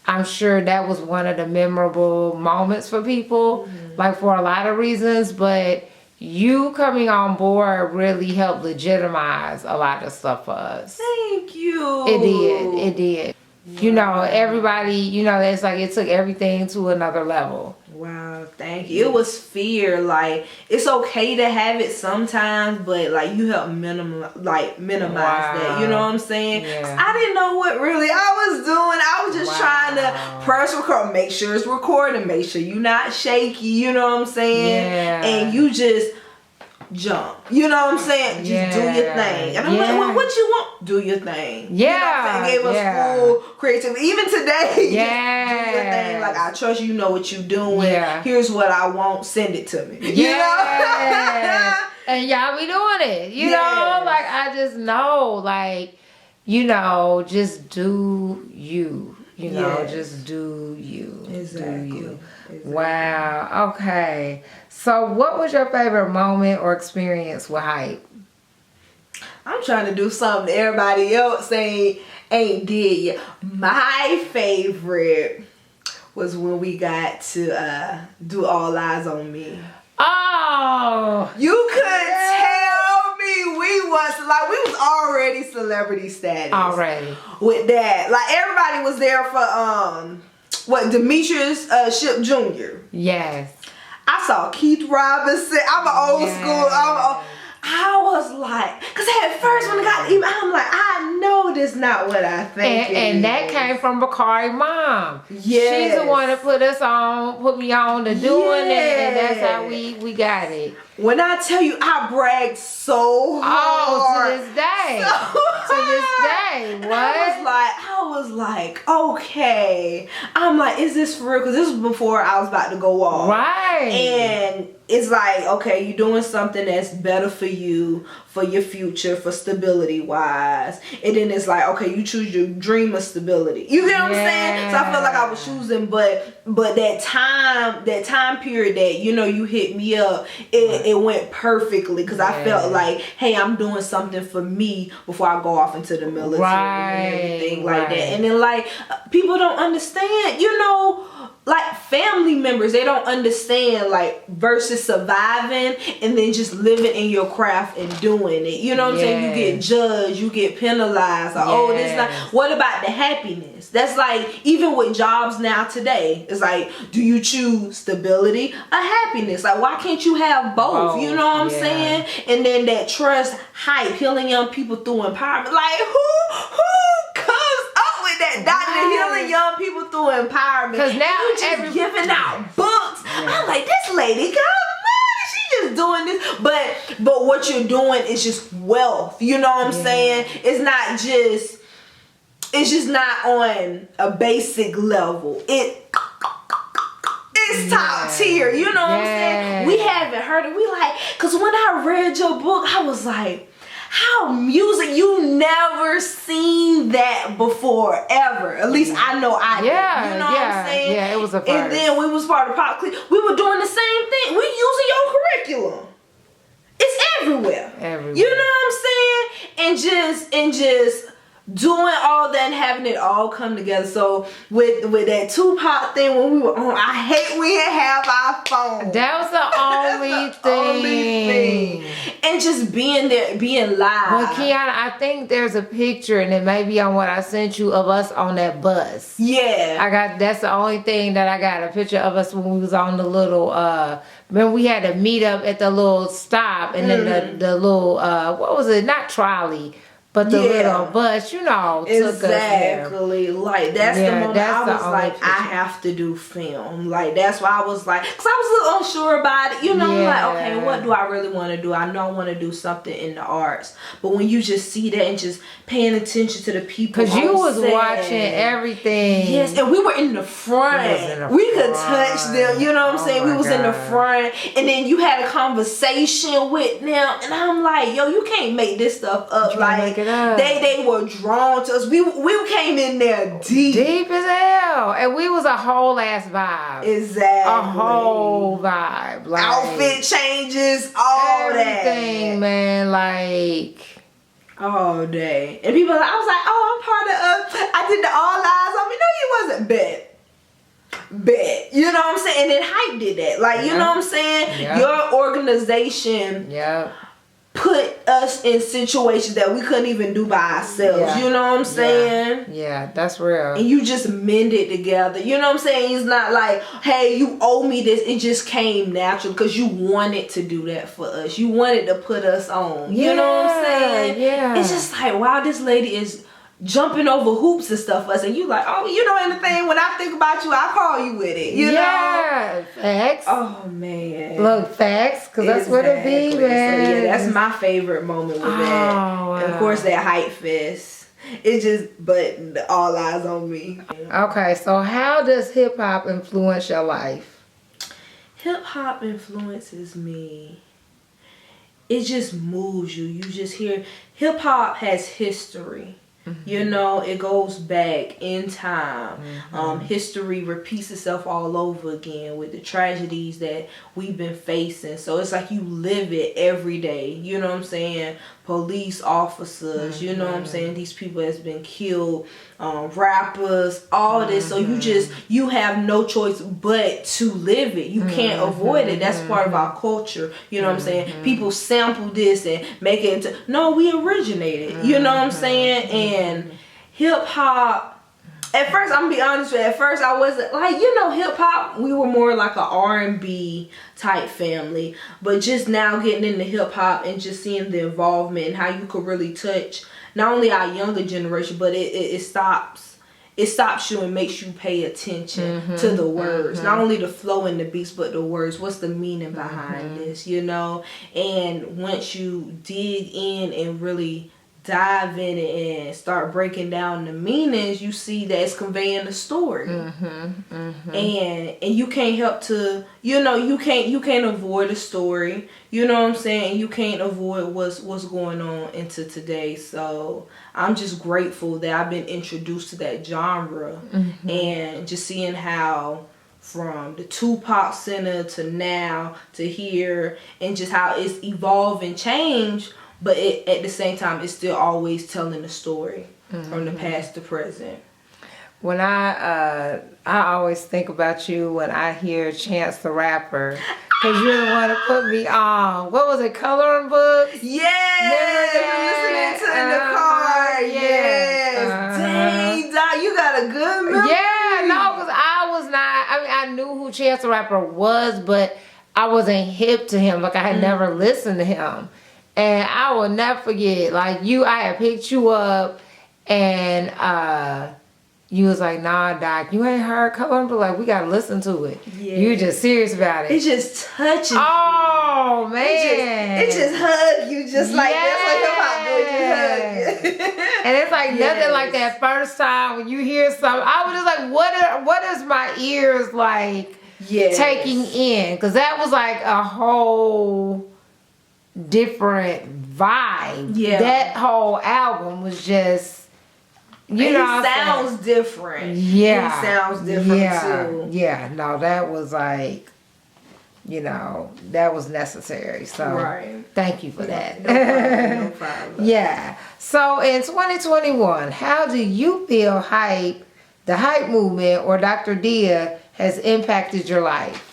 I'm sure that was one of the memorable moments for people, like for a lot of reasons, but you coming on board really helped legitimize a lot of stuff for us. Thank you. It did. You know, everybody, you know, it's like it took everything to another level. Wow, thank you. It was fear. Like, it's okay to have it sometimes, but like you help minimize that. You know what I'm saying? Yeah. I didn't know what really I was doing. I was just trying to press record, make sure it's recording, make sure you're not shaky. You know what I'm saying? Yeah. And you just jump. You know what I'm saying? Just do your thing. And I'm like, well, what you want? Do your thing. Yeah. You know what I'm saying? Gave us full creativity. Even today, just do your thing. Like, I trust you know what you're doing. Yeah. Here's what I want. Send it to me. You know? And y'all be doing it. You know? Like, I just know, like, you know, just do you. You know, just do you. Exactly. Do you. Exactly. Wow. Okay. So what was your favorite moment or experience with H.Y.P.E? I'm trying to do something everybody else ain't did yet. My favorite was when we got to do All Eyes on Me. Oh! You could tell me we was already celebrity status. Already. With that. Like, everybody was there for, Demetrius Shipp Jr. Yes. I saw Keith Robinson. I'm an old school. I was like, because at first when I got the email, I'm like, I know this not what I think. And that came from Bakari mom. Yes. She's the one that put me on to doing it, and that's how we got it. When I tell you, I bragged so hard. Oh, to this day. So To this day. And What? I was like, okay. I'm like, is this for real? Because this was before I was about to go off. Right. And it's like, okay, you're doing something that's better for you, for your future, for stability wise. And then it's like, okay, you choose your dream of stability. You get what I'm saying? So I felt like I was choosing, but that time period that, you know, you hit me up, it went perfectly because I felt like, hey, I'm doing something for me before I go off into the military and everything like that. And then like people don't understand, you know, like family members, they don't understand like versus surviving and then just living in your craft and doing it. You know what I'm saying? You get judged, you get penalized. Like, oh, this not. What about the happiness? That's like even with jobs now today. It's like, do you choose stability or happiness? Like, why can't you have both? You know what I'm saying? And then that trust, hype, healing young people through empowerment. Like who comes up with that? Dr. Healing young people through empowerment. Because now you just giving out books. I'm like, this lady, God, she just doing this. But what you're doing is just wealth. You know what I'm saying? It's not just. It's just not on a basic level. It's top tier. You know what I'm saying? We haven't heard it. We like, cause when I read your book, I was like, how music, you never seen that before ever. At least I know I did. You know what I'm saying? Yeah, it was a first. And then we was part of Pop Click. We were doing the same thing. We using your curriculum. It's everywhere. You know what I'm saying? And just doing all that and having it all come together. So with that Tupac thing when we were on, I hate we didn't have our phone. That was the only thing. And just being there, being live. Well, Kiana, I think there's a picture, and it may be on what I sent you, of us on that bus. Yeah. That's the only thing that I got, a picture of us when we was on the little, remember we had to meet up at the little stop, and then the little, what was it, not trolley, but the little bus, you know, took us there. Exactly. Like, that's the moment I was like, I have to do film. Like, that's why I was like, because I was a little unsure about it. You know, I'm like, okay, what do I really want to do? I know I want to do something in the arts. But when you just see that and just paying attention to the people. Because you was watching everything. Yes, and we were in the front. We could touch them. You know what I'm saying? We was in the front. And then you had a conversation with them. And I'm like, yo, you can't make this stuff up. Like, they were drawn to us. We came in there deep as hell, and we was a whole ass vibe. Exactly, a whole vibe. Like outfit changes, all everything, that, man. Like all day, and people. I was like, oh, I'm part of. I did the All Eyes on Me. No, you wasn't bet. You know what I'm saying? And then H.Y.P.E did that. Like, you know what I'm saying? Your organization. Put us in situations that we couldn't even do by ourselves. You know what I'm saying? Yeah, that's real. And you just mend it together. You know what I'm saying? It's not like, hey, you owe me this. It just came natural because you wanted to do that for us. You wanted to put us on. You know what I'm saying? Yeah. It's just like, wow, this lady is jumping over hoops and stuff for us, and you like, oh, you know anything, when I think about you, I call you with it, you know? Facts. Oh, man. Look, facts, because that's what it be, man. So, yeah, that's my favorite moment with that. Wow. And of course, that Hype Fest. It just, but All Eyes on Me. Okay, so how does hip-hop influence your life? Hip-hop influences me. It just moves you. You just hear, hip-hop has history. You know, it goes back in time. History repeats itself all over again with the tragedies that we've been facing. So it's like you live it every day. You know what I'm saying? Police officers, you know what I'm saying? These people that's been killed, rappers, all this. So you have no choice but to live it. You can't avoid it. That's part of our culture. You know what I'm saying? People sample this and make it into, no, we originated. You know what I'm saying? And hip hop, at first, I'm gonna be honest with you, at first I wasn't, like, you know, hip hop, we were more like a R&B type family. But just now getting into hip hop and just seeing the involvement and how you could really touch not only our younger generation, but it stops it stops you and makes you pay attention to the words, not only the flow and the beats, but the words. What's the meaning behind this, you know? And once you dig in and really dive in it and start breaking down the meanings, you see that it's conveying the story. And you can't help to, you know, you can't avoid a story, you know what I'm saying? You can't avoid what's going on into today. So I'm just grateful that I've been introduced to that genre, and just seeing how from the Tupac Center to now to here, and just how it's evolved and changed, but at the same time, it's still always telling the story from the past to present. When I always think about you when I hear Chance the Rapper, because you're the one that put me on. What was it, coloring books? Yes! Listening to in the car. Yes! Dang, Doc, you got a good memory. Yeah, no, because I was not, I mean, I knew who Chance the Rapper was, but I wasn't hip to him. Like, I had never listened to him. And I will never forget, like, I had picked you up, and you was like, nah, Doc, you ain't heard Coloring Book? Like, we got to listen to it. Yeah. You just serious about it. It just touches Oh, you. man. It just hugs you just like that's what hip-hop do. It just hug you. And it's like nothing like that first time when you hear something. I was just like, what is my ears, like, taking in? Because that was like a whole different vibe. Yeah. That whole album was just, you know, he sounds different. Yeah. He sounds different too. Yeah, no, that was like, you know, that was necessary. So thank you for that. No problem, no problem. Yeah. So in 2021, how do you feel the hype movement or Dr. Dia has impacted your life?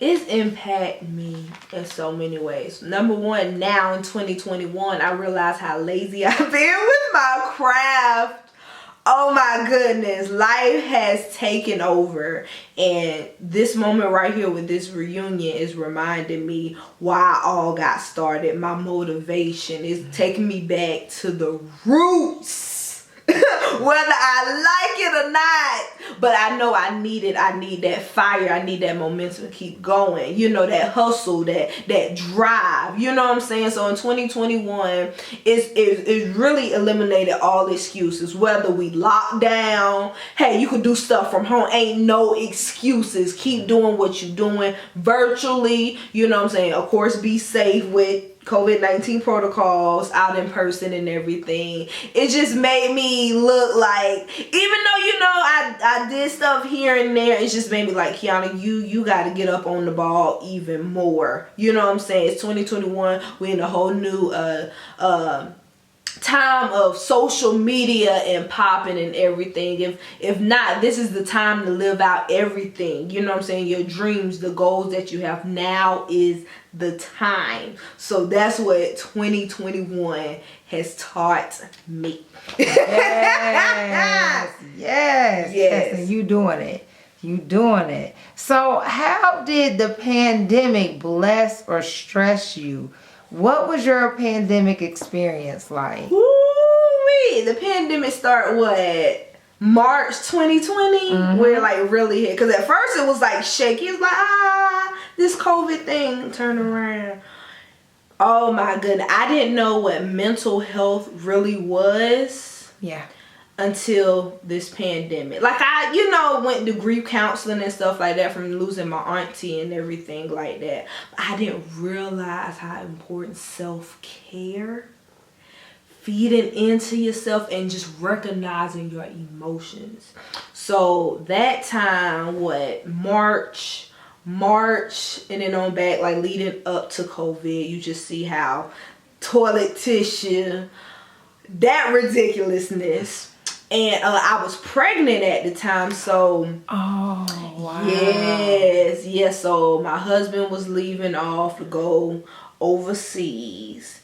It's impacted me in so many ways. Number one, now in 2021, I realize how lazy I've been with my craft. Oh my goodness, life has taken over, and this moment right here with this reunion is reminding me why I all got started. My motivation is taking me back to the roots. Whether I like it or not, but I know I need it. I need that fire. I need that momentum to keep going. You know, that hustle, that drive. You know what I'm saying? So in 2021, it's really eliminated all excuses. Whether we lock down, hey, you can do stuff from home. Ain't no excuses. Keep doing what you're doing virtually. You know what I'm saying? Of course, be safe with COVID-19 protocols out in person and everything. It just made me look like, even though, you know, I did stuff here and there, it just made me like, Kiana, you got to get up on the ball even more. You know what I'm saying? It's 2021. We're in a whole new time of social media and popping and everything. If not, this is the time to live out everything. You know what I'm saying? Your dreams, the goals that you have, now is the time. So that's what 2021 has taught me. Yes. And you doing it. So how did the pandemic bless or stress you? What was your pandemic experience like? Ooh-wee. The pandemic started March 2020, where like really hit. Because at first it was like shaky. It was like, this COVID thing turn around. Oh my goodness. I didn't know what mental health really was. Yeah. Until this pandemic. Like I, you know, went to grief counseling and stuff like that from losing my auntie and everything like that. I didn't realize how important self-care, feeding into yourself, and just recognizing your emotions. So that time, March, and then on back, like leading up to COVID, you just see how toilet tissue, that ridiculousness. And I was pregnant at the time, so oh wow. Yes. So my husband was leaving off to go overseas,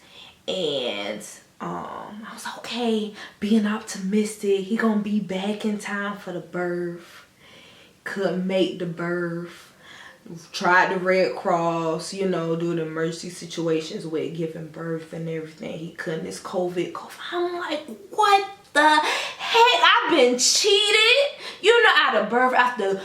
and I was like, okay, being optimistic. He gonna be back in time for the birth. Couldn't make the birth. Tried the Red Cross, you know, doing emergency situations with giving birth and everything. He couldn't. It's COVID. I'm like, what the heck? I've been cheated. You know, out of birth, after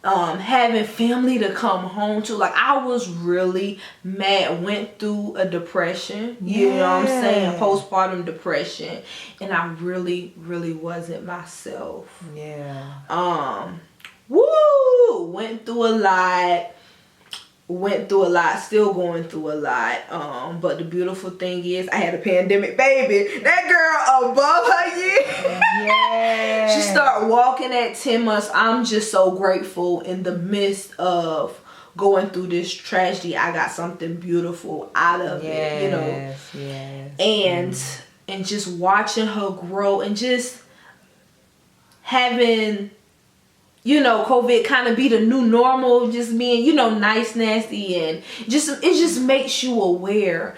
having family to come home to. Like, I was really mad. Went through a depression. You know what I'm saying? Postpartum depression. And I really, really wasn't myself. Yeah. Woo! Went through a lot. Still going through a lot. But the beautiful thing is, I had a pandemic baby. That girl above her years. Yeah. She started walking at 10 months. I'm just so grateful in the midst of going through this tragedy. I got something beautiful out of it, you know. Yes. And just watching her grow and just having, you know, COVID kind of be the new normal, just being, you know, nice, nasty, and just, it just makes you aware.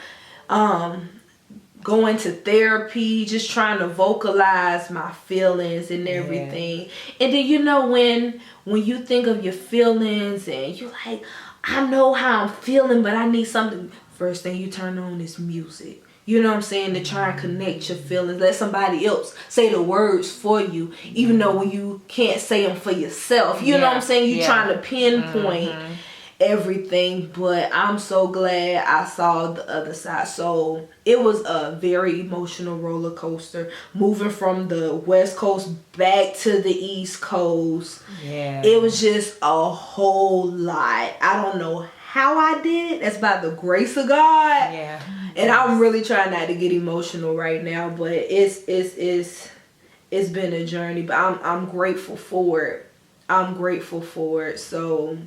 Going to therapy, just trying to vocalize my feelings and everything. And then, you know, when you think of your feelings and you're like, I know how I'm feeling, but I need something. First thing you turn on is music. You know what I'm saying? To try and connect your feelings. Let somebody else say the words for you, even though when you can't say them for yourself. You know what I'm saying? You're trying to pinpoint everything. But I'm so glad I saw the other side. So it was a very emotional roller coaster. Moving from the West Coast back to the East Coast. Yeah. It was just a whole lot. I don't know how I did it. That's by the grace of God. Yeah. And I'm really trying not to get emotional right now, but it's been a journey. But I'm grateful for it. I'm grateful for it. So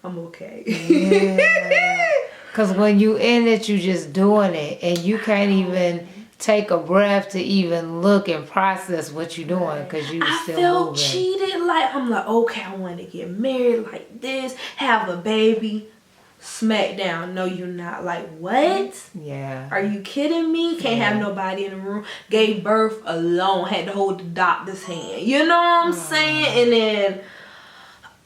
I'm okay. Yeah. Cause when you in it, you just doing it, and you can't even take a breath to even look and process what you're doing, cause you still felt moving. cheated. Like, I'm like, okay, I want to get married like this, have a baby. Smack down. No, you're not. Like, what? Yeah. Are you kidding me? Can't have nobody in the room. Gave birth alone. Had to hold the doctor's hand. You know what I'm saying? And then,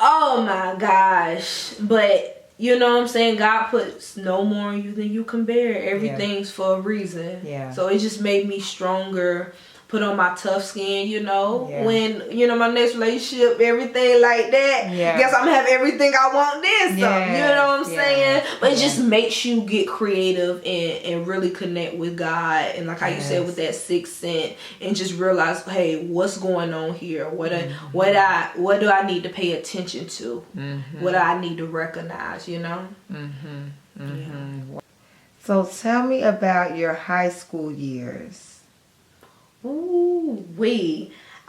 oh my gosh. But, you know what I'm saying? God puts no more on you than you can bear. Everything's for a reason. Yeah. So it just made me stronger. Put on my tough skin, you know. Yeah. When, you know, my next relationship, everything like that. Yeah. Guess I'm gonna have everything I want then some. Yes. You know what I'm Yeah. saying? But it just makes you get creative and really connect with God. And like how you said with that sixth sense, and just realize, hey, what's going on here? What do I need to pay attention to? What do I need to recognize, you know? So tell me about your high school years. Ooh,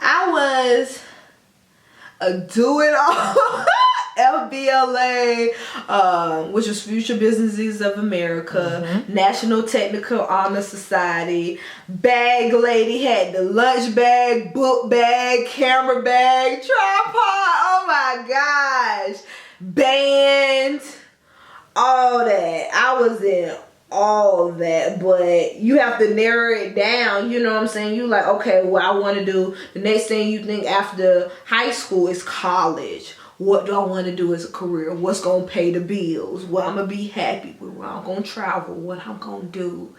I was a do-it-all FBLA, which was Future Businesses of America, National Technical Honor Society, bag lady, had the lunch bag, book bag, camera bag, tripod, oh my gosh, band, all that. I was in all that, but you have to narrow it down. You know what I'm saying? You like, okay, what I want to do, the next thing you think after high school is college. What do I want to do as a career? What's going to pay the bills? What I'm going to be happy with? Where I'm going to travel? What I'm going to do?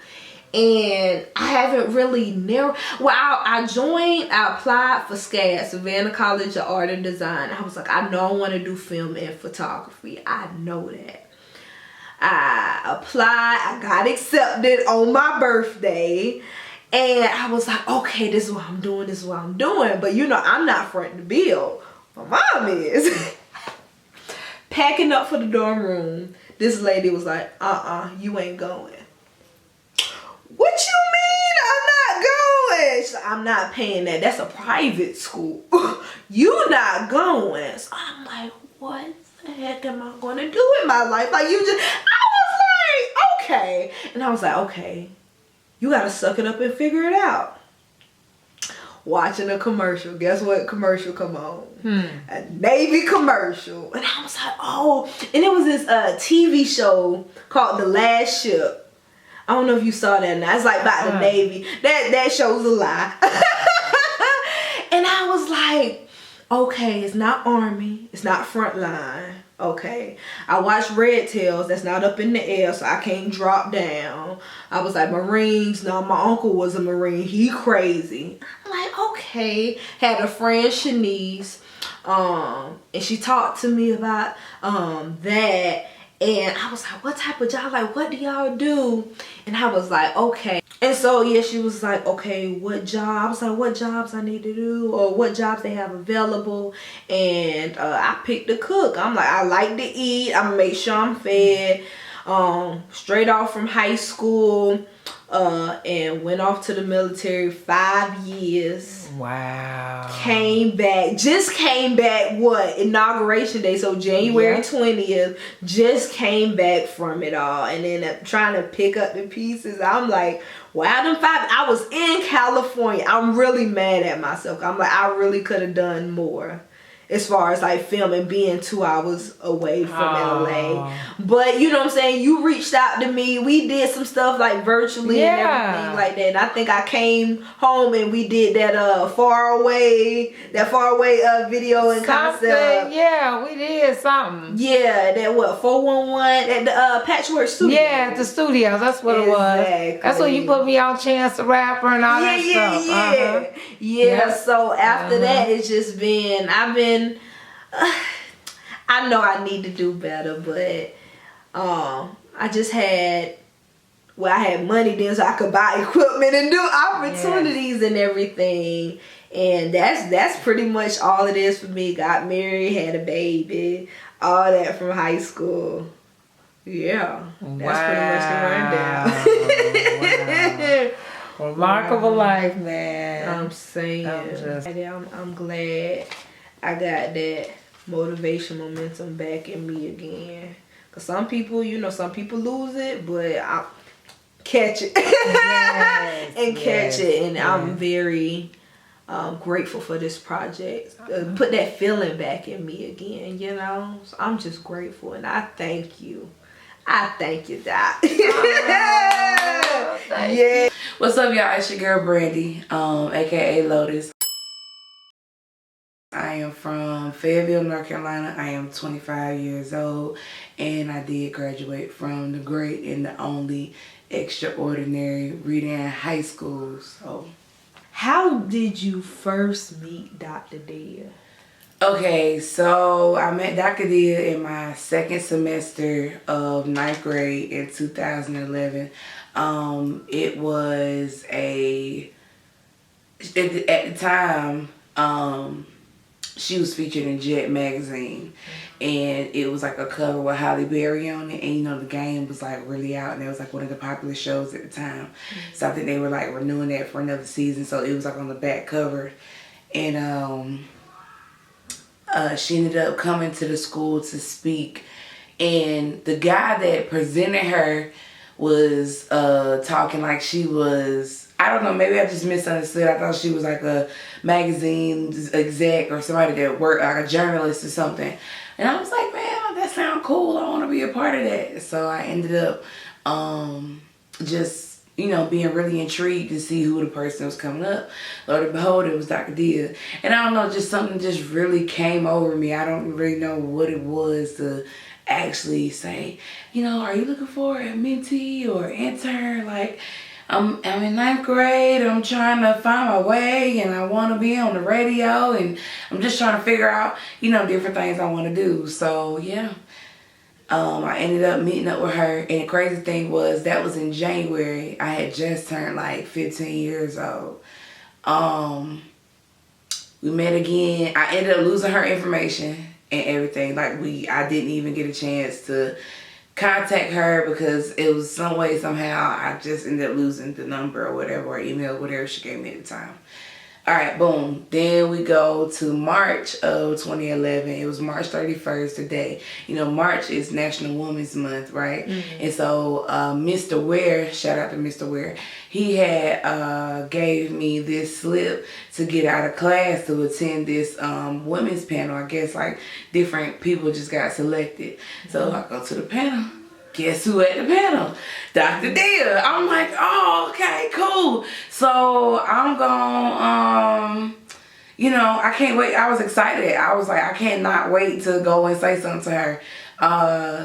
And I haven't really narrowed. Well, I applied for SCAD, Savannah College of Art and Design. I was like, I know I want to do film and photography. I know that. I applied, I got accepted on my birthday, and I was like, okay, this is what I'm doing, But you know, I'm not fronting the bill. My mom is. Packing up for the dorm room, this lady was like, you ain't going. What you mean I'm not going? She's like, I'm not paying that. That's a private school. You not going. So I'm like, what the heck am I going to do in my life? Like, I was like, okay. And I was like, okay, you got to suck it up and figure it out. Watching a commercial. Guess what commercial come on? A Navy commercial. And I was like, oh. And it was this TV show called The Last Ship. I don't know if you saw that now. It's like about the Navy. That show's a lie. And I was like, okay, it's not Army. It's not Frontline. Okay. I watched Red Tails. That's not up in the air, so I can't drop down. I was like, Marines. No, my uncle was a Marine. He crazy. I'm like, okay. Had a friend, Shanice. And she talked to me about that. And I was like, what type of job? Like, what do y'all do? And I was like, okay. And so, yeah, she was like, okay, what jobs? Like, what jobs I need to do? Or what jobs they have available? And I picked the cook. I'm like, I like to eat. I'm going to make sure I'm fed. Straight off from high school. And went off to the military 5 years. Wow. Came back, what, inauguration day, so January 20th, just came back from it all, and then trying to pick up the pieces. I'm like, wow, them 5, I was in California. I'm really mad at myself. I'm like, I really could have done more as far as like filming, being 2 hours away from LA. But you know what I'm saying, you reached out to me, we did some stuff like virtually and everything like that. And I think I came home and we did that far away video and concept. Yeah, we did something. Yeah, that what, 411 at the Patchwork Studio. Yeah, at the studios, that's what it was. That's when you put me on Chance the Rapper and all that stuff. Yeah, so after that, it's just been, I know I need to do better, but I just had, I had money then so I could buy equipment and do opportunities and everything. And that's pretty much all it is for me. Got married, had a baby, all that from high school. Yeah, that's pretty much the rundown. Remarkable life, man. I'm saying. I'm glad I got that motivation, momentum back in me again. Cause some people, some people lose it, but I catch it catch it, and I'm very grateful for this project. Put that feeling back in me again, So I'm just grateful, and I thank you. Doc. Yeah. What's up, y'all? It's your girl Brandi, aka Lotus. I am from Fayetteville, North Carolina. I am 25 years old, and I did graduate from the great and the only Extraordinary Reading High School. So, how did you first meet Dr. Dia? Okay, so I met Dr. Dia in my second semester of 9th grade in 2011. It was at the time, she was featured in Jet magazine, and it was like a cover with Halle Berry on it, and the game was like really out, and it was like one of the popular shows at the time. So I think they were like renewing that for another season, so it was like on the back cover. And she ended up coming to the school to speak, and the guy that presented her was talking like she was, I don't know, maybe I just misunderstood. I thought she was like a magazine exec or somebody that worked, like a journalist or something. And I was like, man, that sounds cool. I want to be a part of that. So I ended up just, being really intrigued to see who the person was coming up. Lord and behold, it was Dr. Dia. And I don't know, just something just really came over me. I don't really know what it was to actually say, are you looking for a mentee or intern? Like, I'm in 9th grade, I'm trying to find my way, and I want to be on the radio, and I'm just trying to figure out, different things I want to do. So, yeah. I ended up meeting up with her, and the crazy thing was that was in January. I had just turned like 15 years old. We met again. I ended up losing her information and everything. Like I didn't even get a chance to contact her because it was some way, somehow, I just ended up losing the number or whatever, or email, whatever she gave me at the time. All right, boom. Then we go to March of 2011. It was March 31st today. March is National Women's Month, right? Mm-hmm. And so Mr. Ware, shout out to Mr. Ware, he had gave me this slip to get out of class to attend this women's panel. I guess like different people just got selected. So I go to the panel. Guess who at the panel? Dr. Dia. I'm like, oh, okay, cool. So I'm gonna, I can't wait. I was excited. I was like, I cannot wait to go and say something to her.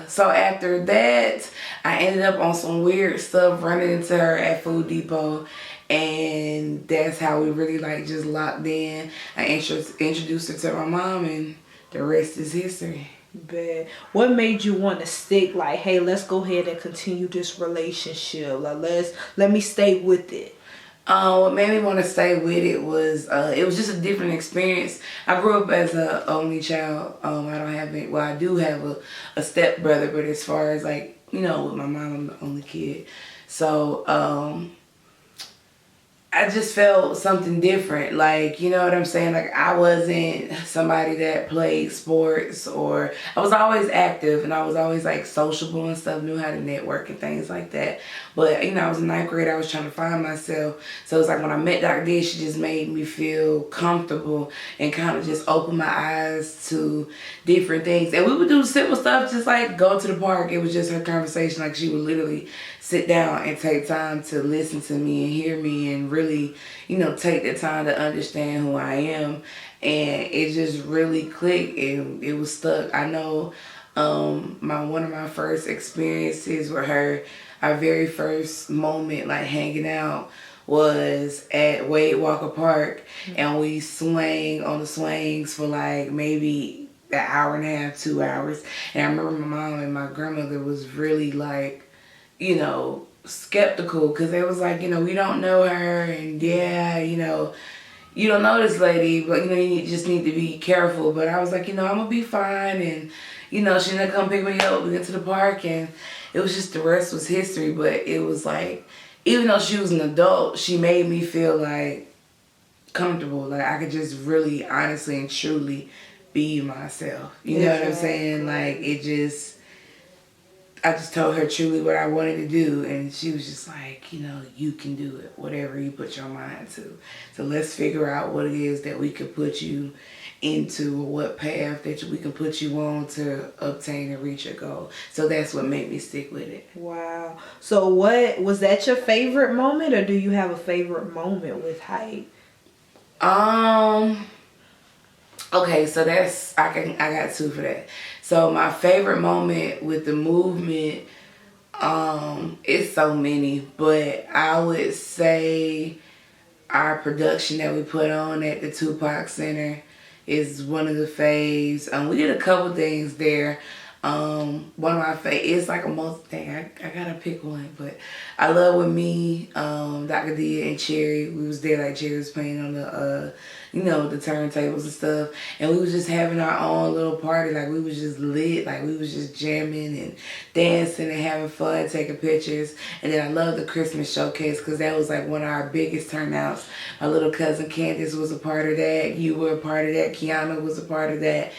So after that, I ended up on some weird stuff, running into her at Food Depot. And that's how we really like just locked in. I introduced her to my mom, and the rest is history. Bad. What made you want to stick? Like, hey, let's go ahead and continue this relationship. Like, let me stay with it. What made me want to stay with it was just a different experience. I grew up as an only child. I don't have it. Well, I do have a step brother, but as far as like with my mom, I'm the only kid. So I just felt something different. Like, you know what I'm saying? Like, I wasn't somebody that played sports, or I was always active, and I was always like sociable and stuff, knew how to network and things like that. But, I was in 9th grade, I was trying to find myself. So it's like when I met Dr. D, she just made me feel comfortable and kind of just opened my eyes to different things. And we would do simple stuff, just like go to the park. It was just her conversation. Like, she would literally sit down and take time to listen to me and hear me and really, take the time to understand who I am. And it just really clicked, and it was stuck. I know one of my first experiences with her, our very first moment like hanging out was at Wade Walker Park, and we swang on the swings for like maybe an hour and a half, 2 hours. And I remember my mom and my grandmother was really like, skeptical, because they was like, we don't know her, and you don't know this lady, but you just need to be careful. But I was like, I'm gonna be fine. And she ended up come pick me up. We went to the park, and it was just, the rest was history. But it was like, even though she was an adult, she made me feel like comfortable. Like, I could just really honestly and truly be myself. You know what I'm saying? Like, I just told her truly what I wanted to do, and she was just like, you can do it, whatever you put your mind to. So let's figure out what it is that we could put you into, or what path that we can put you on to obtain and reach your goal. So that's what made me stick with it. Wow. So what was that your favorite moment, or do you have a favorite moment with H.Y.P.E? Okay, so I got two for that. So my favorite moment with the movement, it's so many, but I would say our production that we put on at the Tupac Center is one of the faves. We did a couple things there. One of my it's like a multi thing. I gotta pick one, but I love when me, Dr. D and Cherry, we was there, like Cherry was playing on the the turntables and stuff, and we was just having our own little party. Like, we was just lit, like we was just jamming and dancing and having fun, taking pictures. And then I love the Christmas showcase, because that was like one of our biggest turnouts. My little cousin Candace was a part of that. You were a part of that. Kiana was a part of that.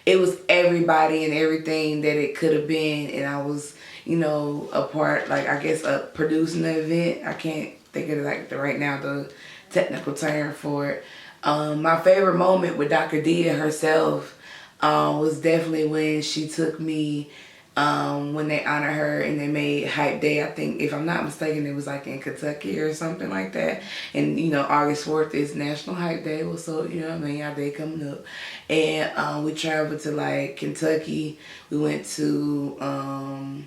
It was everybody and everything that it could have been, and I was, a part, like, I guess, producing the event. I can't think of the technical term for it. My favorite moment with Dr. D herself was definitely when she took me, when they honored her and they made H.Y.P.E Day. I think, if I'm not mistaken, it was like in Kentucky or something like that. And August 4th is National H.Y.P.E Day. Well, so our day coming up, and we traveled to like Kentucky. We went to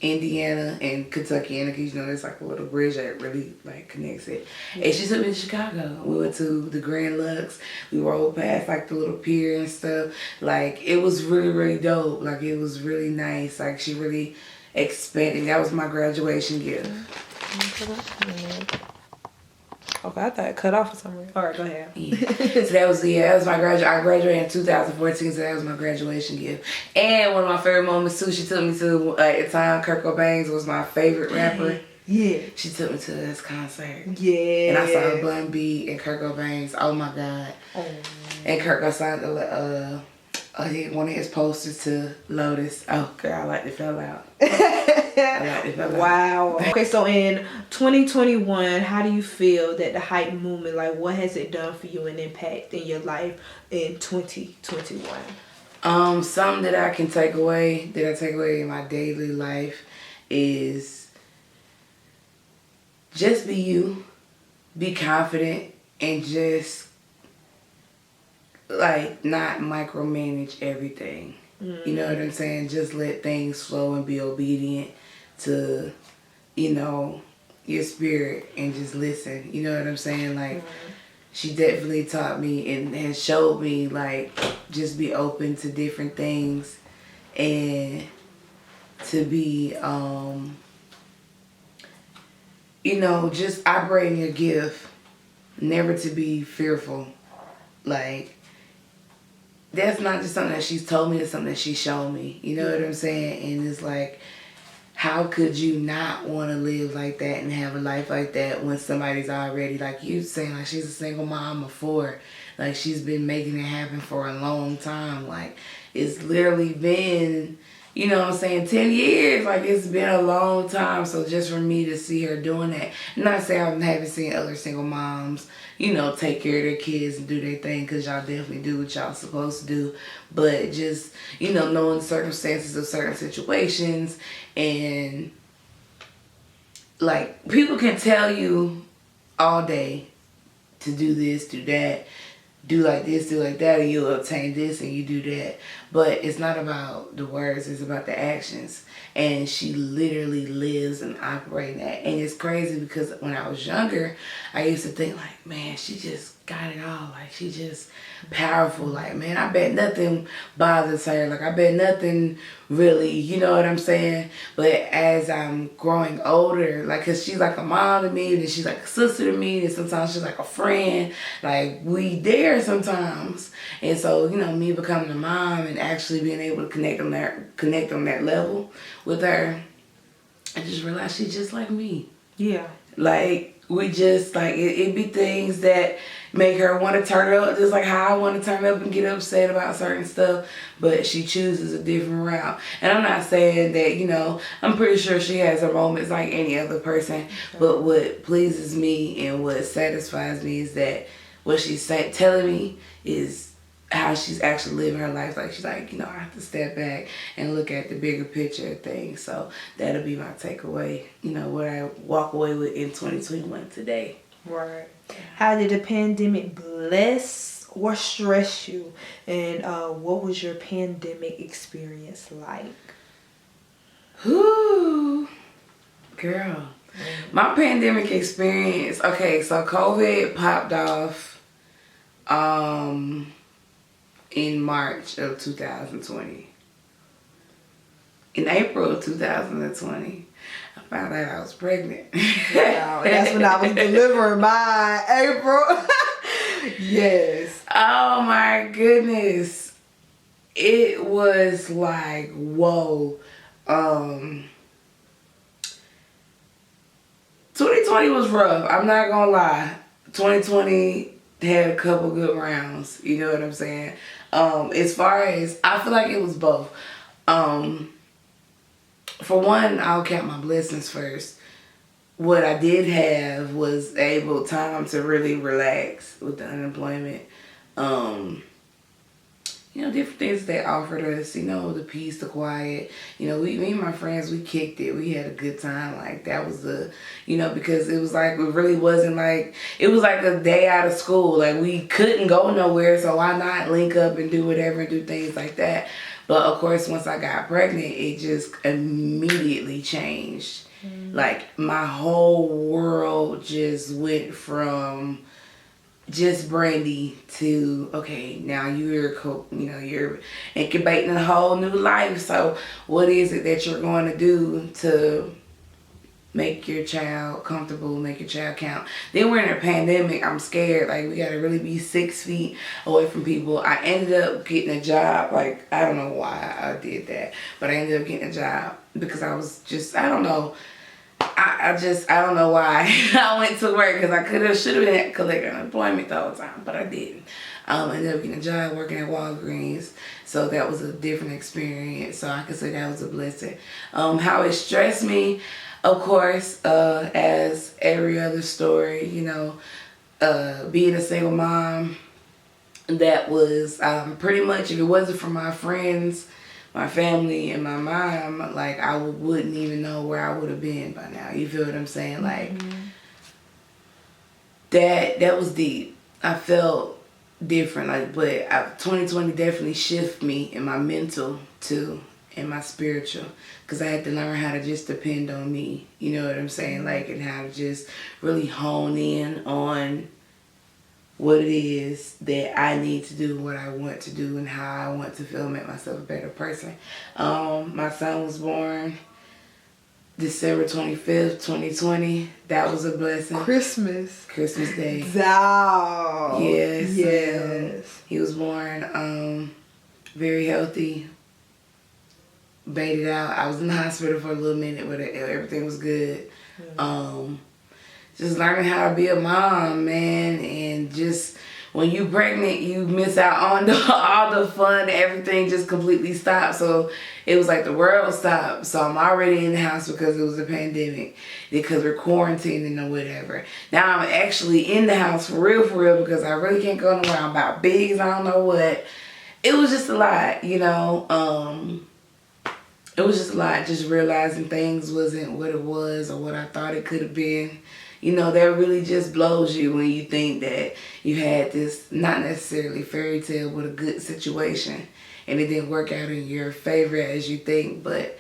Indiana and Kentucky, and because there's like a little bridge that really like connects it. And she took me to Chicago. We went to the Grand Lux. We rode past like the little pier and stuff. Like, it was really, really dope. Like, it was really nice. Like, she really expanded. That was my graduation gift. Okay, I thought it cut off for some reason. All right, go ahead. Yeah. So that was my graduation. I graduated in 2014, so that was my graduation gift. And one of my favorite moments too, she took me to, at the time, Kurt Cobain was my favorite rapper. Yeah. She took me to his concert. Yeah. And I saw Bun B and Kurt Cobain's. Oh my God. Oh. And Kurt got signed one of his posters to Lotus. Oh girl, I like to fell out. Wow. Okay, so in 2021, how do you feel that the H.Y.P.E movement, like, what has it done for you and impact in your life in 2021? Something that I take away in my daily life is just be you, be confident, and just like not micromanage everything. You know what I'm saying? Just let things flow and be obedient to, you know, your spirit and just listen. You know what I'm saying? Like, she definitely taught me and showed me, like, just be open to different things and to be, you know, just operating your gift. Never to be fearful. Like, that's not just something that she's told me, it's something that she showed me. You know what I'm saying? And it's like, how could you not want to live like that and have a life like that when somebody's already, like you saying, like she's a single mom of 4. Like, she's been making it happen for a long time. Like, it's literally been, you know what I'm saying, 10 years. Like, it's been a long time. So just for me to see her doing that, not saying I haven't seen other single moms, you know, take care of their kids and do their thing, because y'all definitely do what y'all supposed to do. But just, you know, knowing the circumstances of certain situations, and like, people can tell you all day to do this, do that, do like this, do like that, and you'll obtain this, and you do that. But it's not about the words, it's about the actions. And she literally lives and operates that. And it's crazy because when I was younger, I used to think like, man, she just got it all. Like, she just powerful. Like, man, I bet nothing bothers her. Like, I bet nothing really, you know what I'm saying? But as I'm growing older, like, cause she's like a mom to me, then she's like a sister to me, and sometimes she's like a friend. Like, we there sometimes. And so, you know, me becoming a mom and actually being able to connect on that level with her, I just realized she's just like me. Yeah. Like, we just, like, it be things that make her want to turn up, just like how I want to turn up and get upset about certain stuff, but she chooses a different route. And I'm not saying that, you know, I'm pretty sure she has her moments like any other person, but what pleases me and what satisfies me is that what she's telling me is how she's actually living her life. Like, she's like, you know, I have to step back and look at the bigger picture of things. So that'll be my takeaway, you know, what I walk away with in 2021 today. Right. How did the pandemic bless or stress you? And what was your pandemic experience like? Whoo, girl. My pandemic experience, okay, so COVID popped off in March of 2020. In April of 2020, I found out I was pregnant. Wow, that's when I was delivering mine, April. Yes. Oh my goodness. It was like, whoa. 2020 was rough. I'm not gonna lie. 2020 had a couple good rounds. You know what I'm saying? As far as, I feel like it was both. For one, I'll count my blessings first. What I did have was time to really relax with the unemployment. You know, different things they offered us, you know, the peace, the quiet. You know, me and my friends, we kicked it. We had a good time. Like, that was you know, because it was like, it really wasn't like, it was like a day out of school. Like, we couldn't go nowhere, so why not link up and do whatever and do things like that. But, of course, once I got pregnant, it just immediately changed. Like, my whole world just went from just Brandi to, okay, now you're incubating a whole new life. So what is it that you're going to do to make your child comfortable, make your child count? Then we're in a pandemic. I'm scared. Like, we got to really be 6 feet away from people. I ended up getting a job. Like, I don't know why I did that, but I ended up getting a job because I was just, I don't know. I don't know why I went to work, because I should have been collecting unemployment the whole time, but I didn't. I ended up getting a job working at Walgreens, so that was a different experience. So I could say that was a blessing. How it stressed me, of course, as every other story, you know, being a single mom, that was pretty much, if it wasn't for my friends, my family, and my mom, like, I wouldn't even know where I would have been by now. You feel what I'm saying? Like, that was deep. I felt different. Like, but 2020 definitely shifted me in my mental too, and my spiritual, because I had to learn how to just depend on me. You know what I'm saying? Like, and how to just really hone in on what it is that I need to do, what I want to do, and how I want to feel, make myself a better person. My son was born December 25th, 2020. That was a blessing. Christmas Day. Wow. Yes. Yes. He was born very healthy. Baited out. I was in the hospital for a little minute, but everything was good. Just learning how to be a mom, man, and just when you pregnant, you miss out on all the fun. Everything just completely stopped. So it was like the world stopped. So I'm already in the house because it was a pandemic, because we're quarantining or whatever. Now I'm actually in the house for real, because I really can't go nowhere. I'm about bigs, I don't know what. It was just a lot, you know. It was just a lot, just realizing things wasn't what it was or what I thought it could have been. You know, that really just blows you when you think that you had this, not necessarily fairy tale, but a good situation, and it didn't work out in your favor as you think. But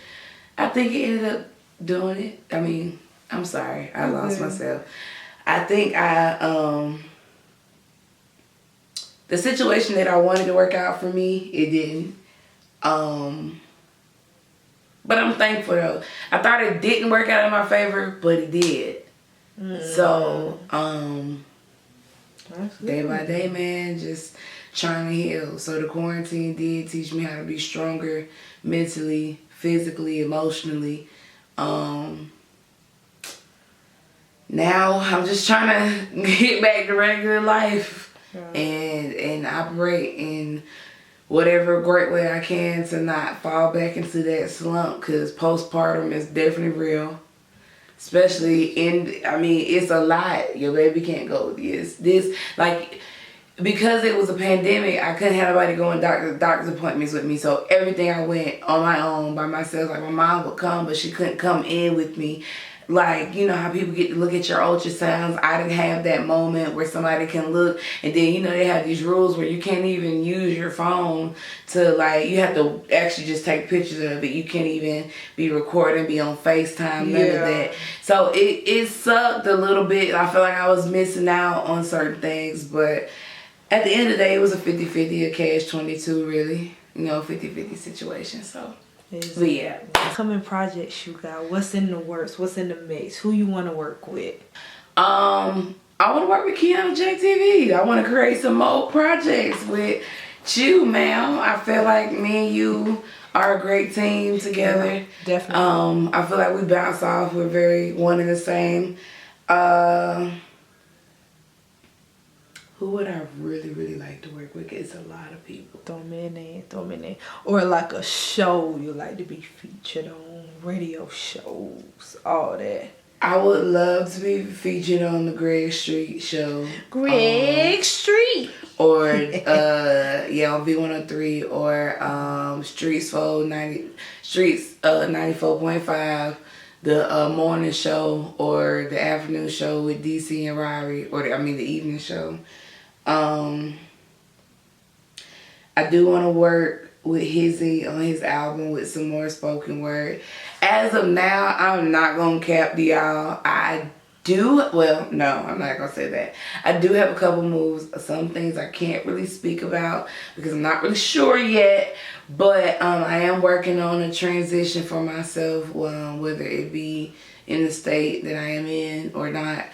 I think it ended up doing it. I mean, I'm sorry, I lost myself. I think the situation that I wanted to work out for me, it didn't. But I'm thankful though. I thought it didn't work out in my favor, but it did. So, day by day, man, just trying to heal. So the quarantine did teach me how to be stronger mentally, physically, emotionally. Now I'm just trying to get back to regular life and operate in whatever great way I can to not fall back into that slump, because postpartum is definitely real. Especially it's a lot. Your baby can't go this like, because it was a pandemic, I couldn't have nobody going doctor's appointments with me. So everything I went on my own by myself. Like, my mom would come, but she couldn't come in with me. Like, you know how people get to look at your ultrasounds. I didn't have that moment where somebody can look, and then, you know, they have these rules where you can't even use your phone to, like, you have to actually just take pictures of it. You can't even be recording, be on FaceTime, none of that. So it sucked a little bit. I feel like I was missing out on certain things, but at the end of the day, it was a 50-50, a catch-22, really. You know, 50-50 situation, so. But yeah. Upcoming projects you got. What's in the works? What's in the mix? Who you want to work with? I want to work with Kiana TV. I want to create some more projects with you, ma'am. I feel like me and you are a great team together. Yeah, definitely. I feel like we bounce off. We're very one and the same. Who would I really, really like to work with? It's a lot of people. Throw me in there. Or like a show you like to be featured on, radio shows, all that. I would love to be featured on the Greg Street show. Greg Street. Or on V103, or Streets 94.5, the morning show, or the afternoon show with DC and Ryrie, or the evening show. I do want to work with Hizzy on his album with some more spoken word. As of now, I'm not going to cap to y'all. I'm not going to say that. I do have a couple moves. Some things I can't really speak about because I'm not really sure yet. But I am working on a transition for myself, whether it be in the state that I am in or not.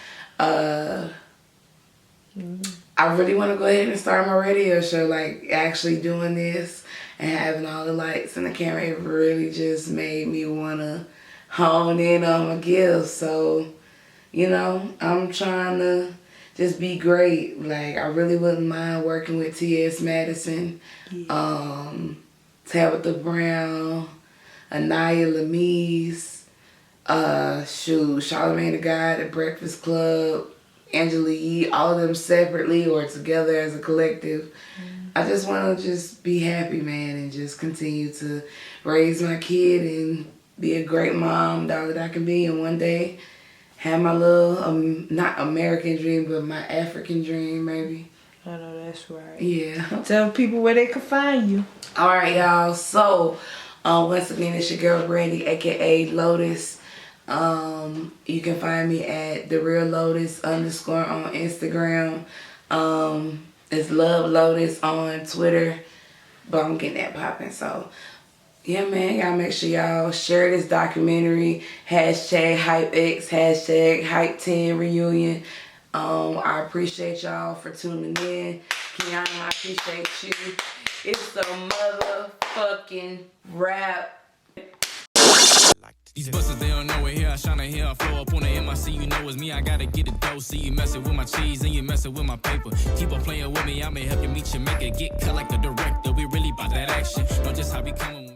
I really want to go ahead and start my radio show, like actually doing this and having all the lights and the camera. It really just made me want to hone in on my gifts. So, you know, I'm trying to just be great. Like, I really wouldn't mind working with T.S. Madison, Tabitha Brown, Anaya Lamise, Charlamagne the Guy, The Breakfast Club, Angela Yee, all of them separately or together as a collective. I just want to just be happy, man, and just continue to raise my kid and be a great mom, dog, that I can be, and one day have my little, not American dream, but my African dream, maybe. I know that's right. Yeah. Tell people where they can find you. All right, y'all. So, once again, it's your girl Brandi, aka Lotus. You can find me at @TheRealLotus_ on Instagram. It's Love Lotus on Twitter, but I'm getting that popping. So, yeah, man, y'all make sure y'all share this documentary. #HypeX, #Hype10 reunion. I appreciate y'all for tuning in. Kiana, I appreciate you. It's a motherfucking rap. These busters, they don't know it here. I shine here. I flow up on the MIC. You know it's me. I gotta get the dough. See you messing with my cheese and you messing with my paper. Keep on playing with me. I may help you meet your maker. Get cut like the director. We really about that action. Know just how we coming.